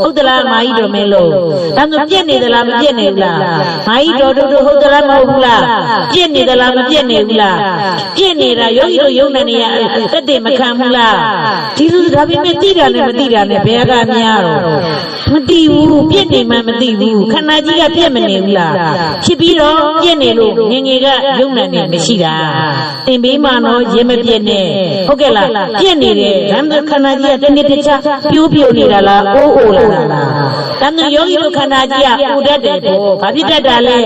ဟုတ်သလားမာကြီးတော်မင်းလို့ဒါမျိုးပြက်နေသလားမပြက်နေဘူးလားမာကြီးတော်တို့ဟုတ်သလားမဟုတ်ဘူးလားပြက်နေသလားမပြက်နေဘူးလားပြက်နေတာယောဂီတို့ယုံနာတွေကတက်တယ်မခံဘူးလားဒီလိုဒါပေမဲ့သိတာနဲ့မသိတာနဲ့ဘယ်ကများတော့မသိဘူးပြက်နေမှမသိဘူးခန္ဓာကြီးကပြက်မနေဘူးလားဖြစ်ပြီးတော့ပြက်နေလို့ငငယ်ကယုံနာနေမရှိတာတင်ပေးမှတော့ရေမပြက်နဲ့ဟုတ်ကဲ့လားပြက်နေတယ်ဒါမှခန္ဓာကြီးကတနေ့တခြားပြိုးပြိုနေတာလားအိုးအိုလာတာလားဒါမှယောဂီတို့ခန္ဓာကြီးကအိုတတ်တယ်ပေါ့ဘာဖြစ်တတ်တာလဲ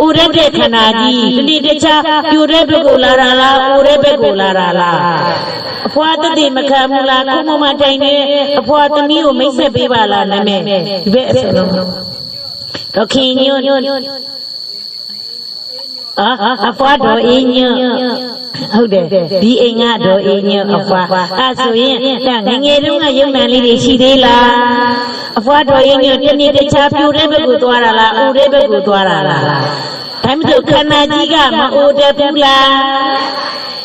အိုတတ်တဲ့ခန္ဓာကြီးတနေ့တခြားပြိုတဲ့ဘက်ကိုလာတာလားအိုတဲ့ဘက်ကိုလာတာလားအဖွာတတိမခံဘူးလားခုံမတိုင်နေအဖွာသမီးကိုမိတ်ဆက်ပေးပါလားနာမည်ဒီဘက်အစလုံးတော့ခင်ညွတ်အဖွာတော်အင်းညွတ်ဟုတ်တယ်ဒီအိမ်ကတော်အင်းညွတ်အဖွာအဲ့ဆိုရင်ငငယ်တုန်းကယုံနာလေးတွေရှိသေးလားအဖွာတော်အင်းညွတ်တနေ့တခြားပြိုတဲ့ဘက်ကိုသွားတာလားအိုတဲ့ဘက်ကိုသွားတာလားဒါမှမဟုတ်ခန္ဓာကြီးကမအိုတတ်ဘူးလား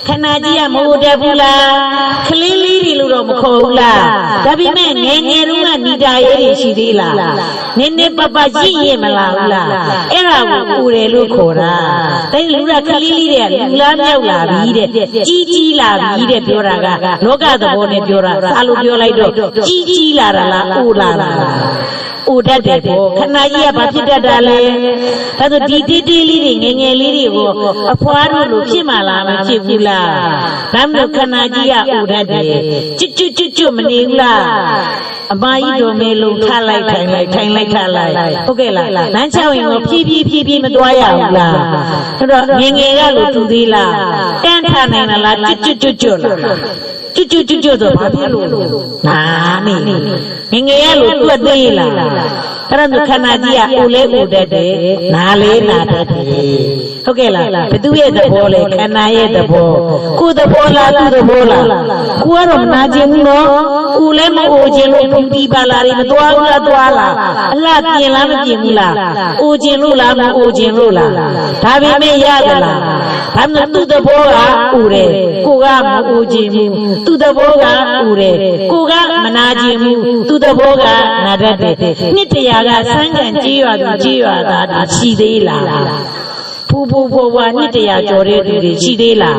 ခန္ဓာကြီးကမဟုတ်တတ်ဘူးလားခလေးလေးတွေလို့တော့မခေါ်ဘူးလားဒါပေမဲ့ငယ်ငယ်တုန်းကဏိတာရဲတွေရှိသေးလားနည်းနည်းပပရှိရင်မလားဘူးလားအဲ့ဒါကိုပူတယ်လို့ခေါ်တာတဲ့လူကခလေးလေးတွေကလူလားမြောက်လာပြီတဲ့ကြီးလာပြီတဲ့ပြောတာကလောကသဘောနဲ့ပြောတာစာလို့ပြောလိုက်တော့ကြီးလာတာလားအိုလာတာလားအိုတတ်တယ်ပေါ့ခန္ဓာကြီးကဘာဖြစ်တတ်တာလဲဒါဆိုဒီတိတိလေးတွေငငယ်လေးတွေကိုအဖွားတို့လိုဖြစ်မှလားမဖြစ်ဘူးလားဒါမှမဟုတ်ခန္ဓာကြီးကအိုတတ်တယ်ကျွတ်မနေဘူးလားအမကြီးတော်မေလုံးထားလိုက်ထိုင်လိုက်ထားလိုက်ဟုတ်ကဲ့လားလမ်းချောင်းရင်တော့ဖြည်းမသွားရဘူးလားအဲ့တော့ငငယ်ကလို့တူသေးလားတန်းထားနိုင်လားကျွတ်လားကျွတ်တော့ဘာဖြစ်လို့နာနေငငယ်ရလို့တွက်သေးလားအဲ့ဒါခန္ဓာကြီးကအိုလဲအိုတတ်တယ်နာလေးနာတတ်တယ်ဟုတ်ကဲ့လားဘသူရဲ့သဘောလဲခန္ဓာရဲ့သဘောကိုယ်သဘောလားသူ့သဘောလားကိုကတော့မနာခြင်းဘူးနော်ကိုယ်လည်းမအိုခြင်းလို့ဖြူတီးပါလားမသွားဘူးလားသွားလားအလှပြင်လားမပြင်ဘူးလားအိုခြင်းလို့လားမအိုခြင်းလို့လားဒါပေမဲ့ရသလားဒါမှသူ့သဘောကအိုတယ်ကိုကမအိုခြင်းဘူးသူ့သဘောကအိုတယ်ကိုကမနာခြင်းဘူးသူ့သဘောကနာတတ်တယ်နှစ်တရာကစမ်းကန်ကြေးရွာသူကြေးရွာသားတွေရှိသေးလားဖူဘွားနှစ်တရာကျော်တဲ့သူတွေရှိသေးလား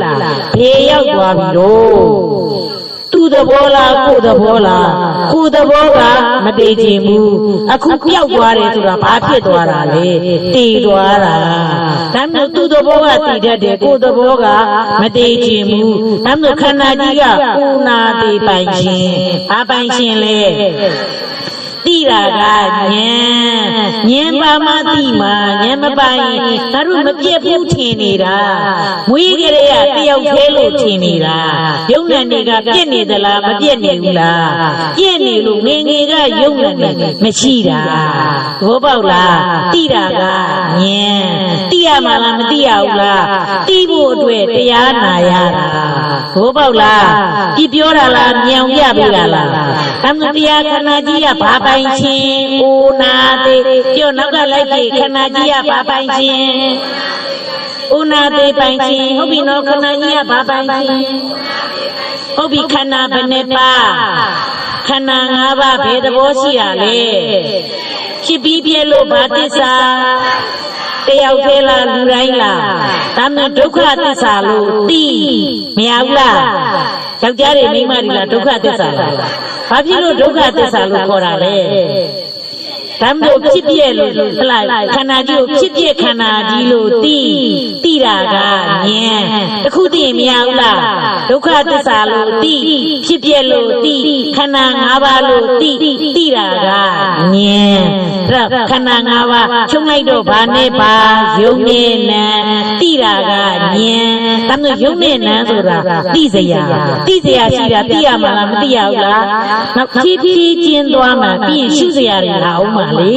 ဘယ်ရောက်သွားပြီတော့သူ့သဘောလားကိုယ်သဘောလားကိုယ်သဘောကမတည်ခြင်းဘူးအခုပြောက်သွားတယ်ဆိုတာဘာဖြစ်သွားတာလဲတည်သွားတာဒါမှမဟုတ်သူ့သဘောကတည်တတ်တယ်ကိုယ်သဘောကမတည်ခြင်းဘူးဒါမှမဟုတ်ခန္ဓာကြီးကကိုနာတည်ပိုင်ခြင်းဘာပိုင်ခြင်းလဲတိရာကဉာဏ်ပါမှတိမှာဉာဏ်မပိုင်ငါတို့မပြည့်ဘူးထင်နေတာမွေးကြရတယောက်သေးလို့ထင်နေတာယုံနဲ့တွေကပြည့်နေသလားမပြည့်နေဘူးလားပြည့်နေလို့ငငယ်ကယုံနဲ့မရှိတာဘောပေါက်လားတိရာကဉာဏ်တိရမှာလားမတိရဘူးလားတိဖို့အတွက်တရားနာရတာဘောပေါက်လားဒီပြောတာလားမြောင်ပြပေးတာလားအမှန်တရားခန္ဓာကြီးကဘာပိုင်ခြင်းအိုနာသေးပြောနောက်ကလိုက်ကြည့်ခန္ဓာကြီးကဘာပိုင်ခြင်းအိုနာသေးပိုင်ခြင်းဟုတ်ပြီနော်ခန္ဓာကြီးကဘာပိုင်ခြင်းဟုတ်ပြီခန္ဓာဘယ်နှပါခန္ဓာ၅ပါးဘယ်သဘောရှိရလဲဖြစ်ပြီးပြည့်လို့ဘာသစ္စာတယောက်သေးလားလူတိုင်းလားဒါမှဒုက္ခသစ္စာလို့သိမရဘူးလားယောက်ျားတွေမိန်းမတွေလားဒုက္ခသစ္စာလားဘာဖြစ်လို့ဒုက္ခသစ္စာလို့ခေါ်တာလဲဓမ္မလို့ဖြစ်ပြည့်လို့ဟလိုက်ခန္ဓာကြီးကိုဖြစ်ပြည့်ခန္ဓာကြီးလို့သိတာကဉာဏ်တခုသိရင်မရဘူးလားဒုက္ခသစ္စာလို့သိဖြစ်ပြည့်လို့သိခန္ဓာ၅ပါးလို့သိတာကဉာဏ်အဲ့ဒါ ခန္ဓာ၅ပါးချုပ်လိုက်တော့ဘာနဲ့ပါယုံနဲ့နံတိတာကဉာဏ်ဒါမျိုးယုံနဲ့နံဆိုတာတိစရာရှိတာသိရမှာလားမသိရဘူးလားနောက်ဖြည်းဖြည်းချင်းသွားမှပြီးရင်ရှုစရာတွေလာအောင်ပါလေ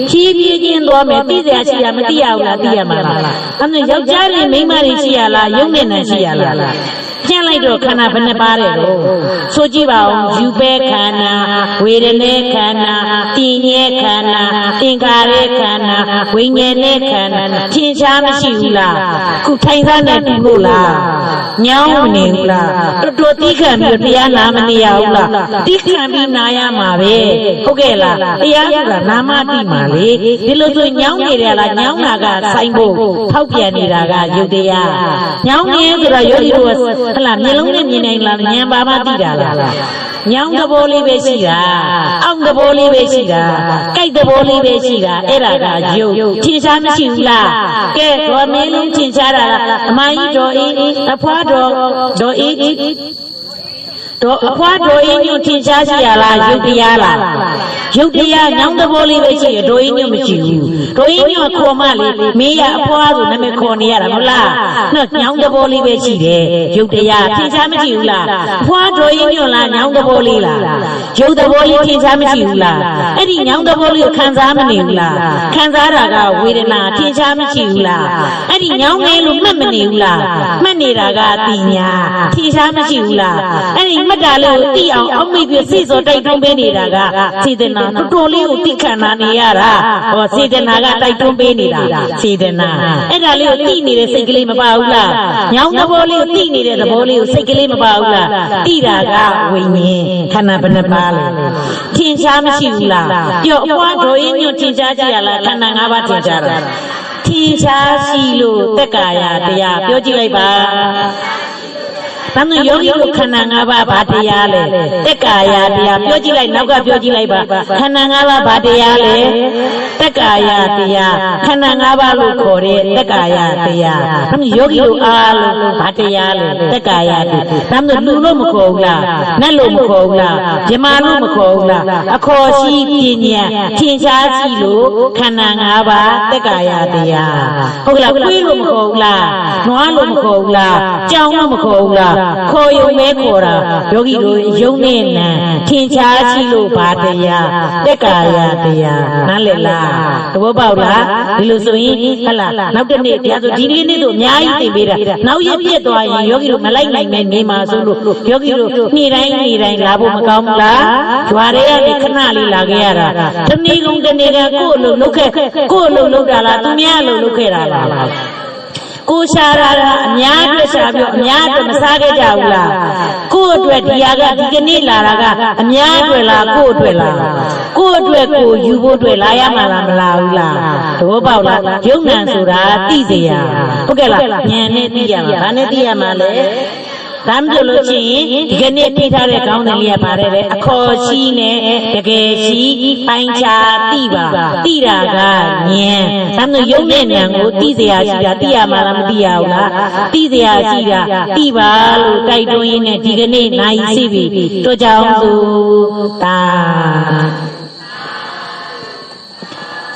ဖြည်းဖြည်းချင်းသွားမယ်သိစရာရှိတာမသိရဘူးလားသိရမှာလားဒါမျိုးယောက်ျားတွေမိန်းမတွေရှိရလားယုံနဲ့နံရှိရလားကျန်လိုက်တော့ခန္ဓာဘယ်နှပါးတယ်လို့ဆိုကြည့်ပါဦးယူပဲခန္ဓာဝေဒနေခန္ဓာတင်ញဲခန္ဓာသင်္ခါရခန္ဓာဝိညာဉ်နဲ့ခန္ဓာထင်ရှားမရှိဘူးလားခုထိုင်စားနေပြီလို့လားညောင်းမနေဘူးလားတော်တော်တိခံပြီးတရားနာမနေရဘူးလားတိခံပြီးနာရမှာပဲဟုတ်ကဲ့လားတရားဆိုတာနာမတိမှာလေဒီလိုဆိုညောင်းနေတယ်လားညောင်းတာကဆိုင်ဖို့ထောက်ပြန်နေတာကယုတ်တရားညောင်းနေဆိုတော့ယောဂီတို့ဟလာမျက်လုံးနဲ့မြင်နိုင်လားဉာဏ်ပါမှသိတာလားညောင်းသဘောလေးပဲရှိတာအောင့်သဘောလေးပဲရှိတာကြိုက်သဘောလေးပဲရှိတာအဲ့ဒါကယုတ်ထင်ရှားမရှိဘူးလားကဲတော်မင်းလုံးထင်ရှားတာလားအမကြီးတော်အေးအဖွားတော်အေးတော့အဖွားတော်အေးညွန့်ထင်ရှားရှိရလားယုတ်တရားလားယုတ်တရားညောင်းသဘောလေးပဲရှိရတော်အေးညွန့်မရှိဘူးတော်အေးညွန့်ခေါ်မလေးမင်းရအဖွားဆိုနာမည်ခေါ်နေရတာမဟုတ်လားနော်ညောင်းသဘောလေးပဲရှိတယ်ယုတ်တရားထင်ရှားမရှိဘူးလားအဖွားတော်အေးညွန့်လားညောင်းသဘောလေးလားယုတ်သဘောလေးထင်ရှားမရှိဘူးလားအဲ့ဒီညောင်းသဘောလေးကိုခံစားမနေဘူးလားခံစားတာကဝေဒနာထင်ရှားမရှိဘူးလားအဲ့ဒီညောင်းနေလို့မှတ်မနေဘူးလားမှတ်နေတာကတိညာထင်ရှားမရှိဘူးလားအဲ့ဒီမှတ်တာလေးကိုသိအောင်အောက်မိပြီးစိတ်စောတိုက်တွန်းပေးနေတာကစေတနာတော်တော်လေးကိုသိခံနေရတာဟောစေတနာကတိုက်တွန်းပေးနေတာစေတနာအဲ့ဒါလေးကိုသိနေတဲ့စိတ်ကလေးမပါဘူးလားညောင်းသဘောလေးကိုသိနေတဲ့သဘောလေးကိုစိတ်ကလေးမပါဘူးလားသိတာကဝိညာဉ်ခန္ဓာဘယ်နှပါလဲထင်ရှားမရှိဘူးလားပြောအပွားတော်ရင်းညွတ်ထင်ရှားကြရလားခန္ဓာ၅ပါးထင်ရှားတာထင်ရှားရှိလို့တက္ကာယတရားပြောကြည့်လိုက်ပါဒါမျိုးယောဂီတို့ခန္ဓာ၅ပါးဘာတရားလဲတက္ကာယတရားပြောကြည့်လိုက်နောက်ကပြောကြည့်လိုက်ပါခန္ဓာ၅ပါးဘာတရားလဲတက္ကာယတရားခန္ဓာ၅ပါးလို့ခေါ်တဲ့တက္ကာယတရားဒါမျိုးယောဂီတို့အားလို့ဘာတရားလဲတက္ကာယတရားဒါမျိုးလူလို့မခေါ်ဘူးလားနတ်လို့မခေါ်ဘူးလားဇမာလို့မခေါ်ဘူးလားအခေါ်ရှိပညာထင်ရှားရှိလို့ခန္ဓာ၅ပါးတက္ကာယတရားဟုတ်ကလားခွေးလို့မခေါ်ဘူးလားနွားလို့မခေါ်ဘူးလားကြောင်လို့မခေါ်ဘူးလားခေါ်ယုံမဲခေါ်တာယောဂီတို့ယုံနဲ့နံထင်ရှားရှိလို့ဘာတရားတက္ကာယတရားနားလည်လားသဘောပေါက်လားဒီလိုဆိုရင်ဟလာနောက်တစ်နေ့တရားဆိုဒီနေ့တို့အများကြီးသိပေးတာနောက်ရက်ပြည့်သွားရင်ယောဂီတို့မလိုက်နိုင်နဲ့နေမှာဆိုလို့ယောဂီတို့နေ့တိုင်းလာဖို့မကောင်းဘူးလားဂျွာတွေကနေခဏလေးလာခဲ့ရတာတနေ့ကုန်တနေ့ကကိုယ့်အလုပ်လုပ်ခဲ့ကိုယ့်အလုပ်လုပ်တာလားသူများအလုပ်လုပ်ခဲ့တာလားကိုရှာတာအများအတွက်ရှာပြီးအများအတွက်မစားခဲ့ကြဘူးလားကိုယ့်အတွက်ဒီဟာကဒီကနေ့လာတာကအများအတွက်လားကိုယ့်အတွက်လားကိုယ့်အတွက်ကိုယူဖို့အတွက်လာရမှာလားမလာဘူးလားသဘောပေါက်လားယုံနံဆိုတာသိစေရဟုတ်ကဲ့လားဉာဏ်နဲ့သိရမှာဘာနဲ့သိရမှာလဲဒါမှမဟုတ်လို့ချင်းဒီကနေ့ပြထားတဲ့ကောင်းတယ်လေးကပါတယ်လေအခေါ်ရှိနဲ့တကယ်ရှိပိုင်းခြားသိပါသိတာကဉာဏ်ဒါမှမဟုတ်ယုံတဲ့ဉာဏ်ကိုသိစရာရှိတာသိရမှာလားမသိရဘူးလားသိစရာရှိတာသိပါလို့တိုက်တွန်းရင်းနဲ့ဒီကနေ့နိုင်စီပြီတို့ကြောင့်သူတာ